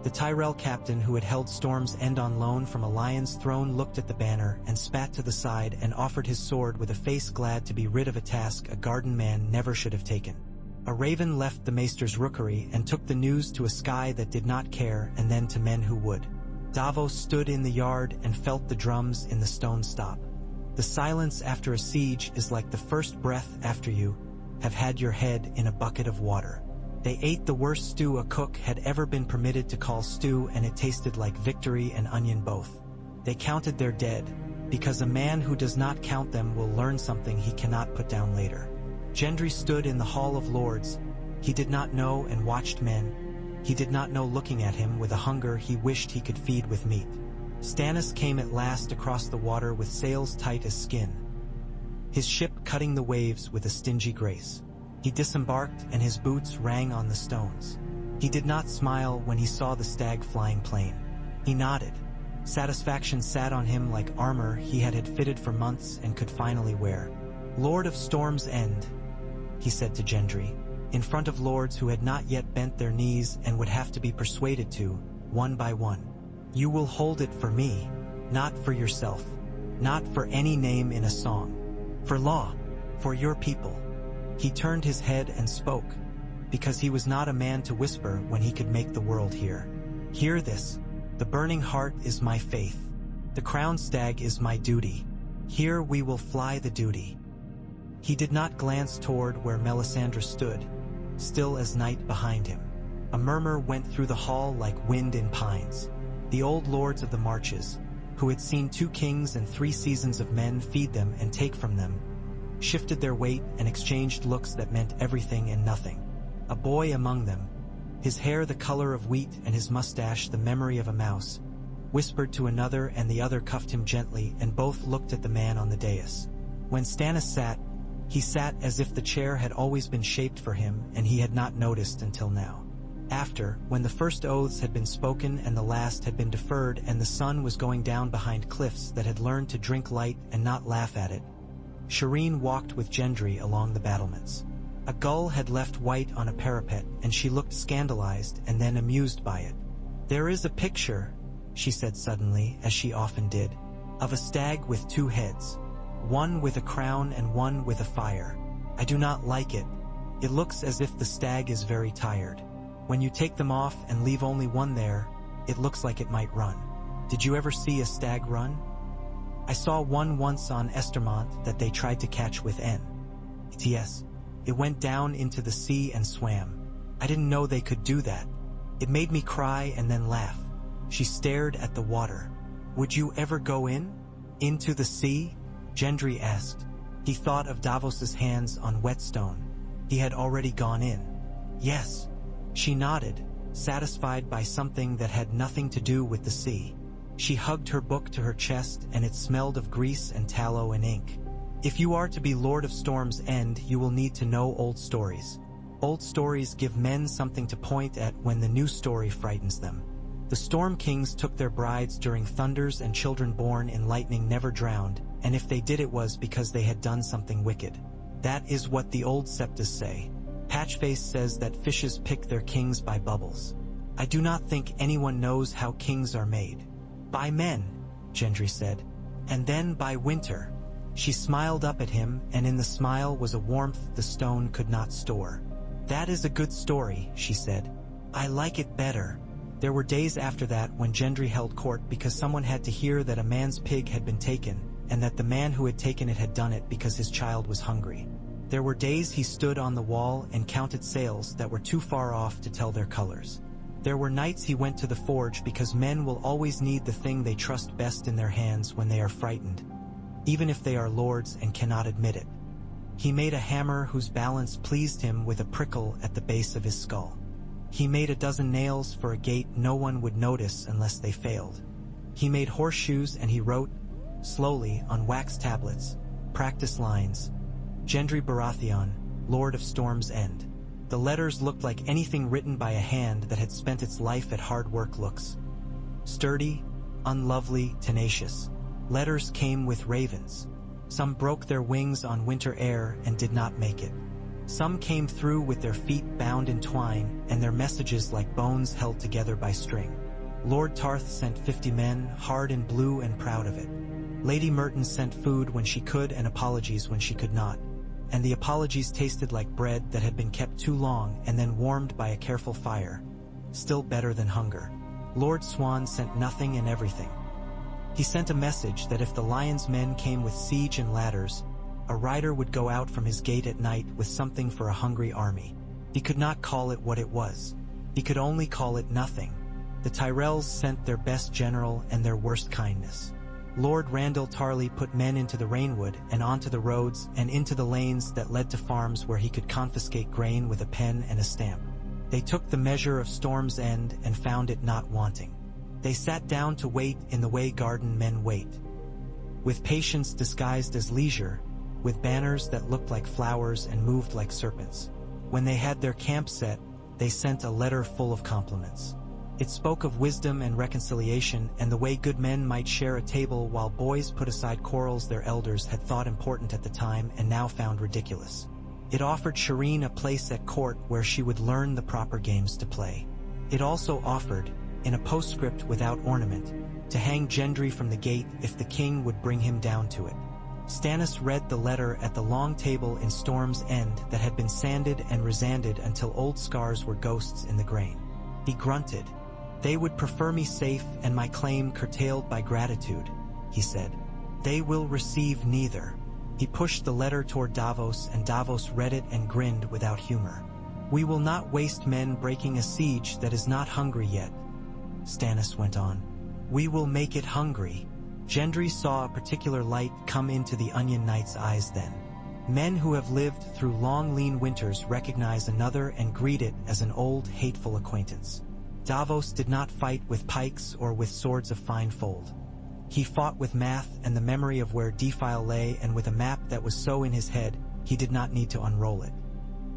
The Tyrell captain who had held Storm's End on loan from a lion's throne looked at the banner and spat to the side and offered his sword with a face glad to be rid of a task a garden man never should have taken. A raven left the maester's rookery and took the news to a sky that did not care and then to men who would. Davos stood in the yard and felt the drums in the stone stop. The silence after a siege is like the first breath after you have had your head in a bucket of water. They ate the worst stew a cook had ever been permitted to call stew, and it tasted like victory and onion both. They counted their dead, because a man who does not count them will learn something he cannot put down later. Gendry stood in the Hall of Lords. He did not know and watched men. He did not know looking at him with a hunger he wished he could feed with meat. Stannis came at last across the water with sails tight as skin, his ship cutting the waves with a stingy grace. He disembarked and his boots rang on the stones. He did not smile when he saw the stag flying plain. He nodded. Satisfaction sat on him like armor he had fitted for months and could finally wear. "Lord of Storm's End," he said to Gendry, in front of lords who had not yet bent their knees and would have to be persuaded to, one by one. "You will hold it for me, not for yourself, not for any name in a song. For law, for your people." He turned his head and spoke, because he was not a man to whisper when he could make the world hear. "Hear this. The burning heart is my faith. The crowned stag is my duty. Here we will fly the duty." He did not glance toward where Melisandre stood, still as night behind him. A murmur went through the hall like wind in pines. The old lords of the marches, who had seen 2 kings and 3 seasons of men feed them and take from them, shifted their weight and exchanged looks that meant everything and nothing. A boy among them, his hair the color of wheat and his mustache the memory of a mouse, whispered to another, and the other cuffed him gently, and both looked at the man on the dais. When Stannis sat, he sat as if the chair had always been shaped for him and he had not noticed until now. After, when the first oaths had been spoken and the last had been deferred and the sun was going down behind cliffs that had learned to drink light and not laugh at it, Shireen walked with Gendry along the battlements. A gull had left white on a parapet, and she looked scandalized and then amused by it. "There is a picture," she said suddenly, as she often did, "of a stag with 2 heads, one with a crown and one with a fire. I do not like it. It looks as if the stag is very tired. When you take them off and leave only one there, it looks like it might run. Did you ever see a stag run? I saw one once on Estermont that they tried to catch with Yes. It went down into the sea and swam. I didn't know they could do that. It made me cry and then laugh." She stared at the water. "Would you ever go in? Into the sea?" Gendry asked. He thought of Davos's hands on Whetstone. He had already gone in. "Yes." She nodded, satisfied by something that had nothing to do with the sea. She hugged her book to her chest, and it smelled of grease and tallow and ink. "If you are to be Lord of Storm's End, you will need to know old stories. Old stories give men something to point at when the new story frightens them. The Storm Kings took their brides during thunders, and children born in lightning never drowned, and if they did it was because they had done something wicked. That is what the old septas say. Patchface says that fishes pick their kings by bubbles. I do not think anyone knows how kings are made. By men," Gendry said, "and then by winter." She smiled up at him, and in the smile was a warmth the stone could not store. "That is a good story," she said. "I like it better." There were days after that when Gendry held court because someone had to hear that a man's pig had been taken, and that the man who had taken it had done it because his child was hungry. There were days he stood on the wall and counted sails that were too far off to tell their colors. There were nights he went to the forge because men will always need the thing they trust best in their hands when they are frightened, even if they are lords and cannot admit it. He made a hammer whose balance pleased him with a prickle at the base of his skull. He made a dozen nails for a gate no one would notice unless they failed. He made horseshoes, and he wrote, slowly on wax tablets, practice lines. Gendry Baratheon, Lord of Storm's End. The letters looked like anything written by a hand that had spent its life at hard work looks. Sturdy, unlovely, tenacious. Letters came with ravens. Some broke their wings on winter air and did not make it. Some came through with their feet bound in twine and their messages like bones held together by string. Lord Tarth sent 50 men, hard and blue and proud of it. Lady Merton sent food when she could and apologies when she could not. And the apologies tasted like bread that had been kept too long and then warmed by a careful fire. Still better than hunger. Lord Swan sent nothing and everything. He sent a message that if the Lion's men came with siege and ladders, a rider would go out from his gate at night with something for a hungry army. He could not call it what it was. He could only call it nothing. The Tyrells sent their best general and their worst kindness. Lord Randall Tarley put men into the Rainwood and onto the roads and into the lanes that led to farms where he could confiscate grain with a pen and a stamp. They took the measure of Storm's End and found it not wanting. They sat down to wait in the way garden men wait. With patience disguised as leisure, with banners that looked like flowers and moved like serpents. When they had their camp set, they sent a letter full of compliments. It spoke of wisdom and reconciliation and the way good men might share a table while boys put aside quarrels their elders had thought important at the time and now found ridiculous. It offered Shireen a place at court where she would learn the proper games to play. It also offered, in a postscript without ornament, to hang Gendry from the gate if the king would bring him down to it. Stannis read the letter at the long table in Storm's End that had been sanded and resanded until old scars were ghosts in the grain. He grunted. "They would prefer me safe and my claim curtailed by gratitude," he said. "They will receive neither." He pushed the letter toward Davos and Davos read it and grinned without humor. "We will not waste men breaking a siege that is not hungry yet," Stannis went on. "We will make it hungry." Gendry saw a particular light come into the Onion Knight's eyes then. Men who have lived through long lean winters recognize another and greet it as an old hateful acquaintance. Davos did not fight with pikes or with swords of fine fold. He fought with math and the memory of where Defile lay, and with a map that was so in his head, he did not need to unroll it.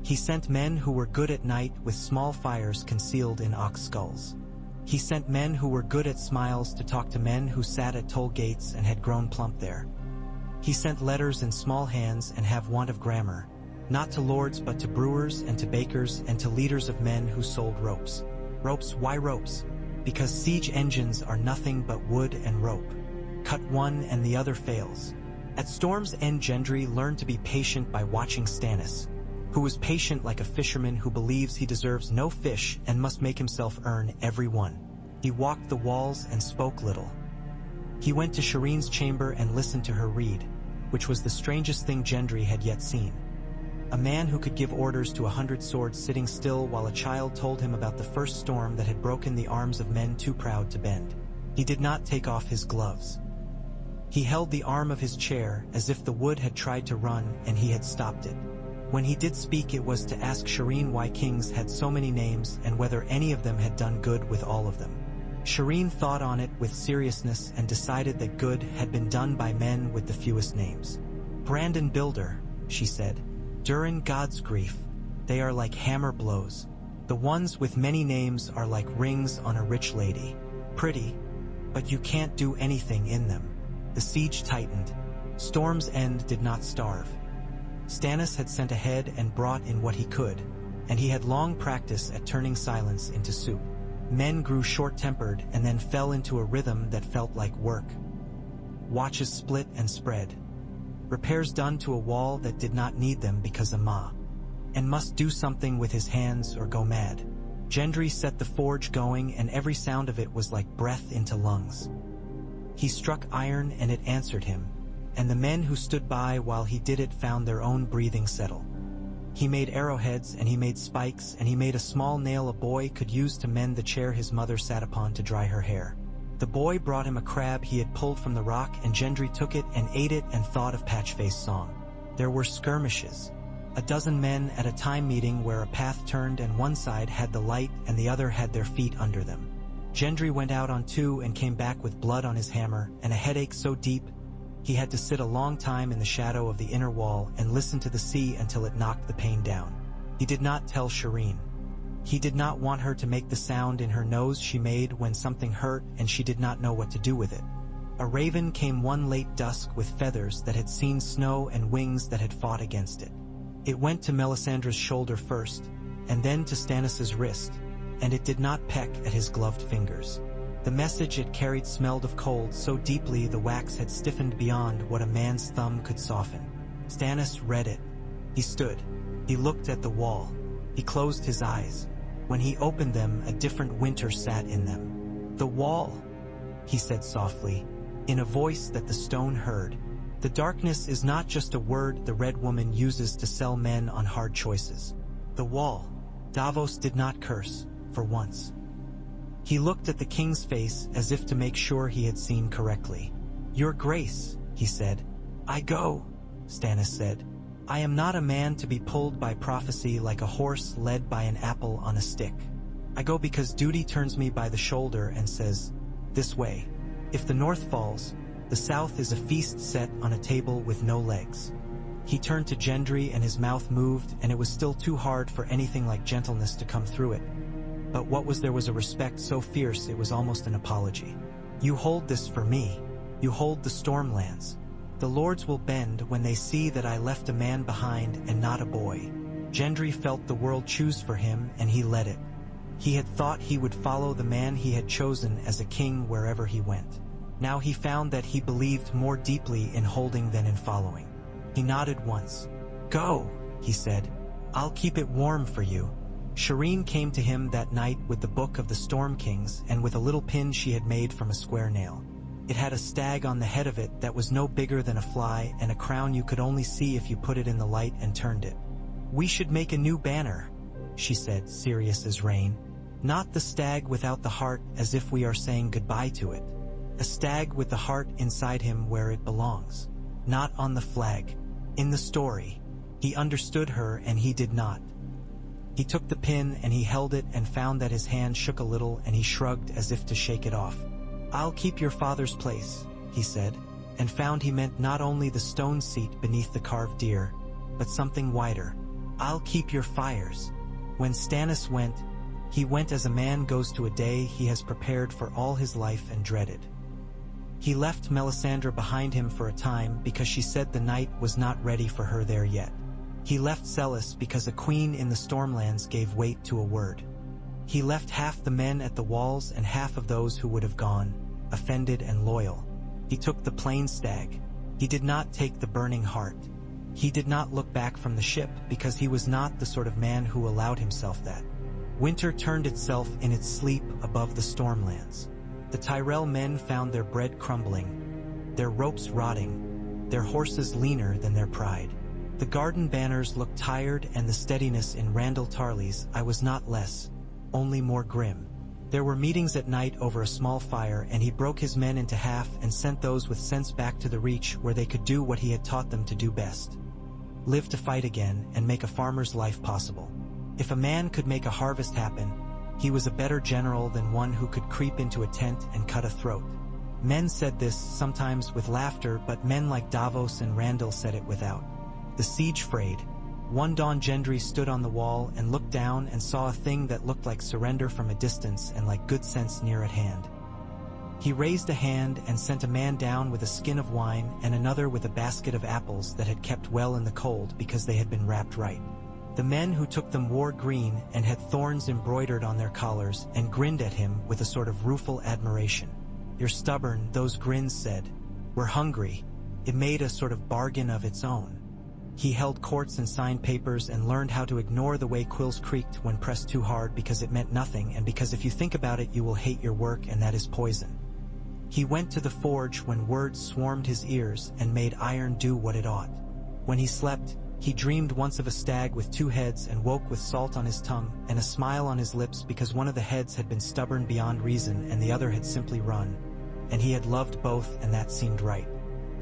He sent men who were good at night with small fires concealed in ox skulls. He sent men who were good at smiles to talk to men who sat at toll gates and had grown plump there. He sent letters in small hands and have want of grammar, not to lords but to brewers and to bakers and to leaders of men who sold ropes. Ropes, why ropes? Because siege engines are nothing but wood and rope. Cut one and the other fails. At Storm's End, Gendry learned to be patient by watching Stannis, who was patient like a fisherman who believes he deserves no fish and must make himself earn every one. He walked the walls and spoke little. He went to Shireen's chamber and listened to her read, which was the strangest thing Gendry had yet seen. A man who could give orders to 100 swords sitting still while a child told him about the first storm that had broken the arms of men too proud to bend. He did not take off his gloves. He held the arm of his chair as if the wood had tried to run and he had stopped it. When he did speak, it was to ask Shireen why kings had so many names and whether any of them had done good with all of them. Shireen thought on it with seriousness and decided that good had been done by men with the fewest names. "Brandon Builder," she said. "During God's grief, they are like hammer blows. The ones with many names are like rings on a rich lady. Pretty, but you can't do anything in them." The siege tightened. Storm's End did not starve. Stannis had sent ahead and brought in what he could, and he had long practice at turning silence into soup. Men grew short-tempered and then fell into a rhythm that felt like work. Watches split and spread. Repairs done to a wall that did not need them because Ama and must do something with his hands or go mad. Gendry set the forge going and every sound of it was like breath into lungs. He struck iron and it answered him, and the men who stood by while he did it found their own breathing settle. He made arrowheads and he made spikes and he made a small nail a boy could use to mend the chair his mother sat upon to dry her hair. The boy brought him a crab he had pulled from the rock and Gendry took it and ate it and thought of Patchface's song. There were skirmishes. 12 men at a time meeting where a path turned and one side had the light and the other had their feet under them. Gendry went out on 2 and came back with blood on his hammer and a headache so deep He had to sit a long time in the shadow of the inner wall and listen to the sea until it knocked the pain down. He did not tell Shireen. He did not want her to make the sound in her nose she made when something hurt and she did not know what to do with it. A raven came one late dusk with feathers that had seen snow and wings that had fought against it. It went to Melisandre's shoulder first, and then to Stannis's wrist, and it did not peck at his gloved fingers. The message it carried smelled of cold so deeply the wax had stiffened beyond what a man's thumb could soften. Stannis read it. He stood. He looked at the wall. He closed his eyes. When he opened them, a different winter sat in them. "The wall," he said softly, in a voice that the stone heard. "The darkness is not just a word the Red Woman uses to sell men on hard choices. The wall." Davos did not curse, for once. He looked at the king's face as if to make sure he had seen correctly. "Your Grace," he said. "I go," Stannis said. "I am not a man to be pulled by prophecy like a horse led by an apple on a stick. I go because duty turns me by the shoulder and says, 'This way.' If the north falls, the south is a feast set on a table with no legs." He turned to Gendry and his mouth moved, and it was still too hard for anything like gentleness to come through it. But what was there was a respect so fierce it was almost an apology. "You hold this for me. You hold the Stormlands. The lords will bend when they see that I left a man behind and not a boy." Gendry felt the world choose for him, and he led it. He had thought he would follow the man he had chosen as a king wherever he went. Now he found that he believed more deeply in holding than in following. He nodded once. "Go," he said. "I'll keep it warm for you." Shireen came to him that night with the Book of the Storm Kings and with a little pin she had made from a square nail. It had a stag on the head of it that was no bigger than a fly and a crown you could only see if you put it in the light and turned it. "We should make a new banner," she said, serious as rain. "Not the stag without the heart, as if we are saying goodbye to it. A stag with the heart inside him where it belongs. Not on the flag. In the story." He understood her and he did not. He took the pin and he held it and found that his hand shook a little and he shrugged as if to shake it off. "I'll keep your father's place," he said, and found he meant not only the stone seat beneath the carved deer, but something wider. "I'll keep your fires." When Stannis went, he went as a man goes to a day he has prepared for all his life and dreaded. He left Melisandre behind him for a time because she said the night was not ready for her there yet. He left Celis because a queen in the Stormlands gave weight to a word. He left half the men at the walls and half of those who would have gone, offended and loyal. He took the plain stag. He did not take the burning heart. He did not look back from the ship because he was not the sort of man who allowed himself that. Winter turned itself in its sleep above the Stormlands. The Tyrell men found their bread crumbling, their ropes rotting, their horses leaner than their pride. The garden banners looked tired and the steadiness in Randall Tarley's "I was not less, only more grim." There were meetings at night over a small fire and he broke his men into half and sent those with sense back to the Reach where they could do what he had taught them to do best. Live to fight again and make a farmer's life possible. If a man could make a harvest happen, he was a better general than one who could creep into a tent and cut a throat. Men said this, sometimes with laughter, but men like Davos and Randall said it without. The siege frayed. One dawn Gendry stood on the wall and looked down and saw a thing that looked like surrender from a distance and like good sense near at hand. He raised a hand and sent a man down with a skin of wine and another with a basket of apples that had kept well in the cold because they had been wrapped right. The men who took them wore green and had thorns embroidered on their collars and grinned at him with a sort of rueful admiration. "You're stubborn," those grins said. "We're hungry." It made a sort of bargain of its own. He held courts and signed papers and learned how to ignore the way quills creaked when pressed too hard because it meant nothing and because if you think about it you will hate your work and that is poison. He went to the forge when words swarmed his ears and made iron do what it ought. When he slept, he dreamed once of a stag with two heads and woke with salt on his tongue and a smile on his lips because one of the heads had been stubborn beyond reason and the other had simply run. And he had loved both and that seemed right.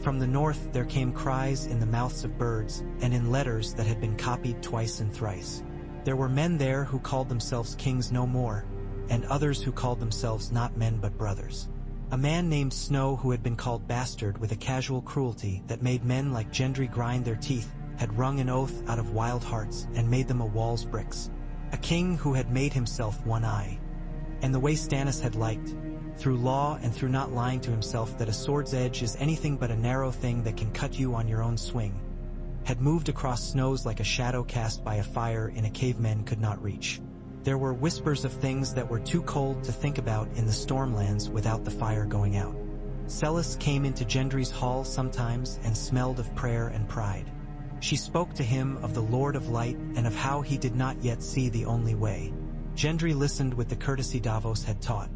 From the north there came cries in the mouths of birds and in letters that had been copied twice and thrice. There were men there who called themselves kings no more, and others who called themselves not men but brothers. A man named Snow, who had been called bastard with a casual cruelty that made men like Gendry grind their teeth, had wrung an oath out of wild hearts and made them a wall's bricks. A king who had made himself one eye. And the way Stannis had liked, through law and through not lying to himself that a sword's edge is anything but a narrow thing that can cut you on your own swing, had moved across snows like a shadow cast by a fire in a cave men could not reach. There were whispers of things that were too cold to think about in the Stormlands without the fire going out. Celis came into Gendry's hall sometimes and smelled of prayer and pride. She spoke to him of the Lord of Light and of how he did not yet see the only way. Gendry listened with the courtesy Davos had taught.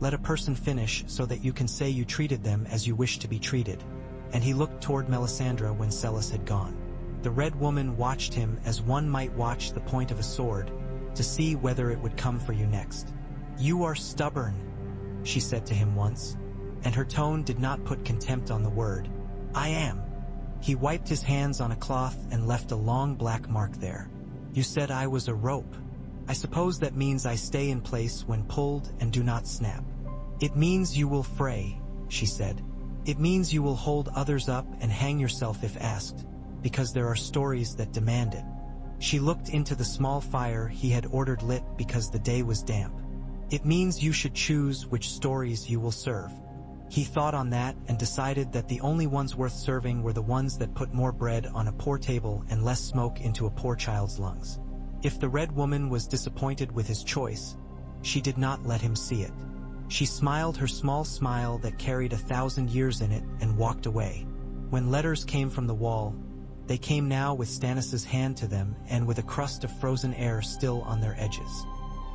Let a person finish so that you can say you treated them as you wish to be treated. And he looked toward Melisandre when Celis had gone. The Red Woman watched him as one might watch the point of a sword, to see whether it would come for you next. "You are stubborn," she said to him once, and her tone did not put contempt on the word. "I am." He wiped his hands on a cloth and left a long black mark there. "You said I was a rope. I suppose that means I stay in place when pulled and do not snap." "It means you will fray," she said. "It means you will hold others up and hang yourself if asked, because there are stories that demand it." She looked into the small fire he had ordered lit because the day was damp. "It means you should choose which stories you will serve." He thought on that and decided that the only ones worth serving were the ones that put more bread on a poor table and less smoke into a poor child's lungs. If the Red Woman was disappointed with his choice, she did not let him see it. She smiled her small smile that carried 1,000 years in it and walked away. When letters came from the wall, they came now with Stannis's hand to them and with a crust of frozen air still on their edges.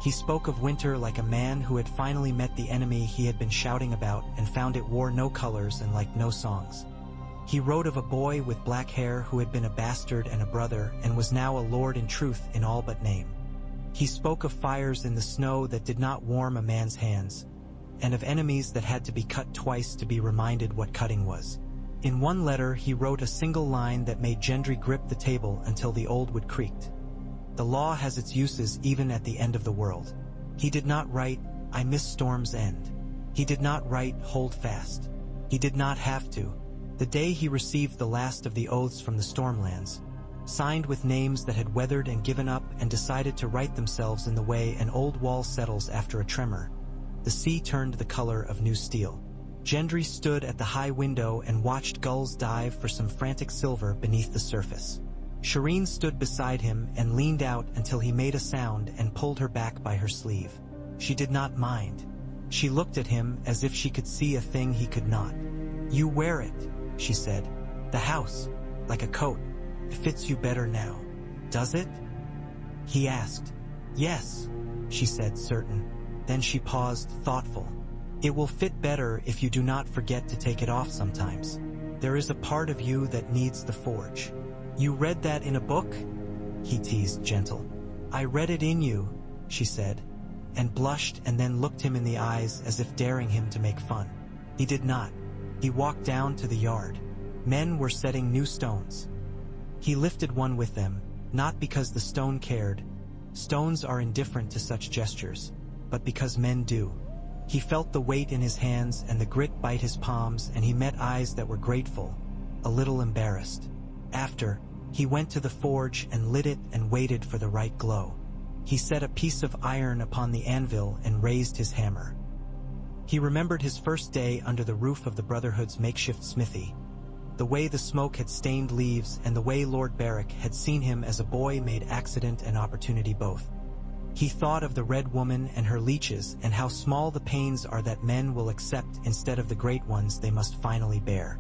He spoke of winter like a man who had finally met the enemy he had been shouting about and found it wore no colors and liked no songs. He wrote of a boy with black hair who had been a bastard and a brother and was now a lord in truth in all but name. He spoke of fires in the snow that did not warm a man's hands, and of enemies that had to be cut twice to be reminded what cutting was. In one letter he wrote a single line that made Gendry grip the table until the old wood creaked. The law has its uses even at the end of the world. He did not write, "I miss Storm's End." He did not write, "Hold fast." He did not have to. The day he received the last of the oaths from the Stormlands, signed with names that had weathered and given up and decided to right themselves in the way an old wall settles after a tremor, the sea turned the color of new steel. Gendry stood at the high window and watched gulls dive for some frantic silver beneath the surface. Shireen stood beside him and leaned out until he made a sound and pulled her back by her sleeve. She did not mind. She looked at him as if she could see a thing he could not. "You wear it," she said. "The house, like a coat. It fits you better now. Does it?" He asked. "Yes," she said, certain. Then she paused, thoughtful. "It will fit better if you do not forget to take it off sometimes. There is a part of you that needs the forge." "You read that in a book?" he teased, gentle. "I read it in you," she said, and blushed and then looked him in the eyes as if daring him to make fun. He did not. He walked down to the yard. Men were setting new stones. He lifted one with them, not because the stone cared. Stones are indifferent to such gestures, but because men do. He felt the weight in his hands and the grit bite his palms, and he met eyes that were grateful, a little embarrassed. After, he went to the forge and lit it and waited for the right glow. He set a piece of iron upon the anvil and raised his hammer. He remembered his first day under the roof of the Brotherhood's makeshift smithy, the way the smoke had stained leaves and the way Lord Beric had seen him as a boy made accident and opportunity both. He thought of the Red Woman and her leeches and how small the pains are that men will accept instead of the great ones they must finally bear.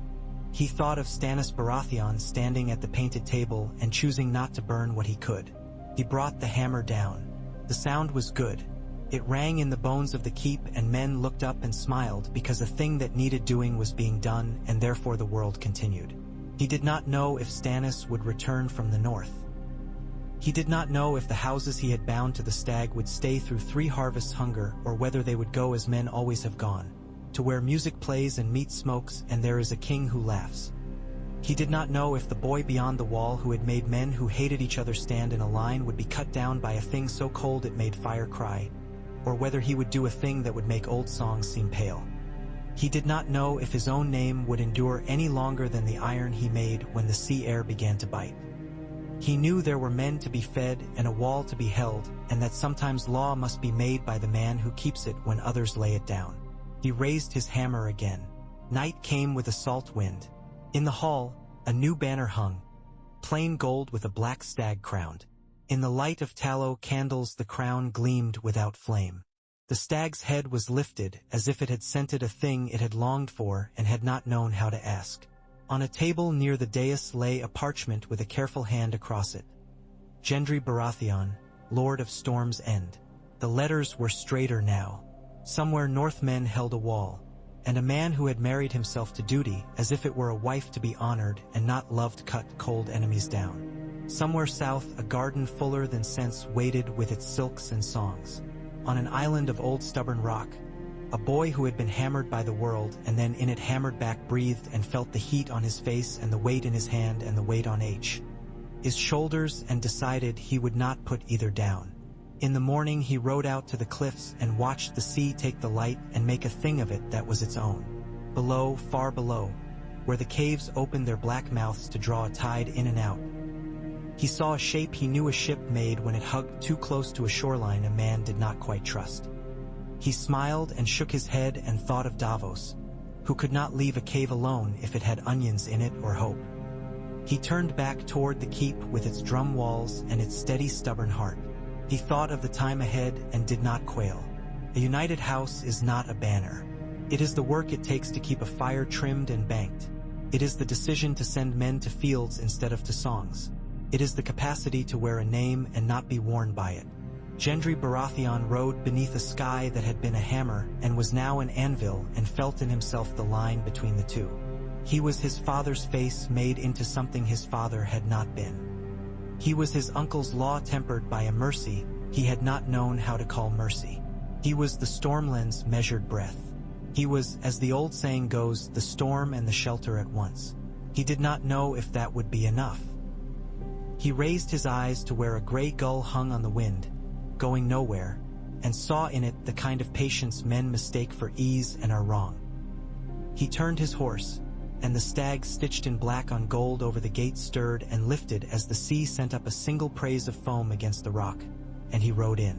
He thought of Stannis Baratheon standing at the painted table and choosing not to burn what he could. He brought the hammer down. The sound was good. It rang in the bones of the keep, and men looked up and smiled because a thing that needed doing was being done, and therefore the world continued. He did not know if Stannis would return from the north. He did not know if the houses he had bound to the stag would stay through 3 harvests' hunger, or whether they would go as men always have gone, to where music plays and meat smokes and there is a king who laughs. He did not know if the boy beyond the wall who had made men who hated each other stand in a line would be cut down by a thing so cold it made fire cry, or whether he would do a thing that would make old songs seem pale. He did not know if his own name would endure any longer than the iron he made when the sea air began to bite. He knew there were men to be fed and a wall to be held, and that sometimes law must be made by the man who keeps it when others lay it down. He raised his hammer again. Night came with a salt wind. In the hall, a new banner hung, plain gold with a black stag crowned. In the light of tallow candles the crown gleamed without flame. The stag's head was lifted as if it had scented a thing it had longed for and had not known how to ask. On a table near the dais lay a parchment with a careful hand across it. Gendry Baratheon, Lord of Storm's End. The letters were straighter now. Somewhere Northmen held a wall, and a man who had married himself to duty, as if it were a wife to be honored and not loved, cut cold enemies down. Somewhere south, a garden fuller than sense waited with its silks and songs. On an island of old stubborn rock, a boy who had been hammered by the world and then in it hammered back breathed and felt the heat on his face and the weight in his hand and the weight on his shoulders, and decided he would not put either down. In the morning he rode out to the cliffs and watched the sea take the light and make a thing of it that was its own. Below, far below, where the caves opened their black mouths to draw a tide in and out, he saw a shape he knew a ship made when it hugged too close to a shoreline a man did not quite trust. He smiled and shook his head and thought of Davos, who could not leave a cave alone if it had onions in it or hope. He turned back toward the keep with its drum walls and its steady, stubborn heart. He thought of the time ahead and did not quail. A united house is not a banner. It is the work it takes to keep a fire trimmed and banked. It is the decision to send men to fields instead of to songs. It is the capacity to wear a name and not be worn by it. Gendry Baratheon rode beneath a sky that had been a hammer and was now an anvil, and felt in himself the line between the two. He was his father's face made into something his father had not been. He was his uncle's law tempered by a mercy he had not known how to call mercy. He was the Stormlands' measured breath. He was, as the old saying goes, the storm and the shelter at once. He did not know if that would be enough. He raised his eyes to where a gray gull hung on the wind, going nowhere, and saw in it the kind of patience men mistake for ease and are wrong. He turned his horse, and the stag stitched in black on gold over the gate stirred and lifted as the sea sent up a single praise of foam against the rock, and he rode in.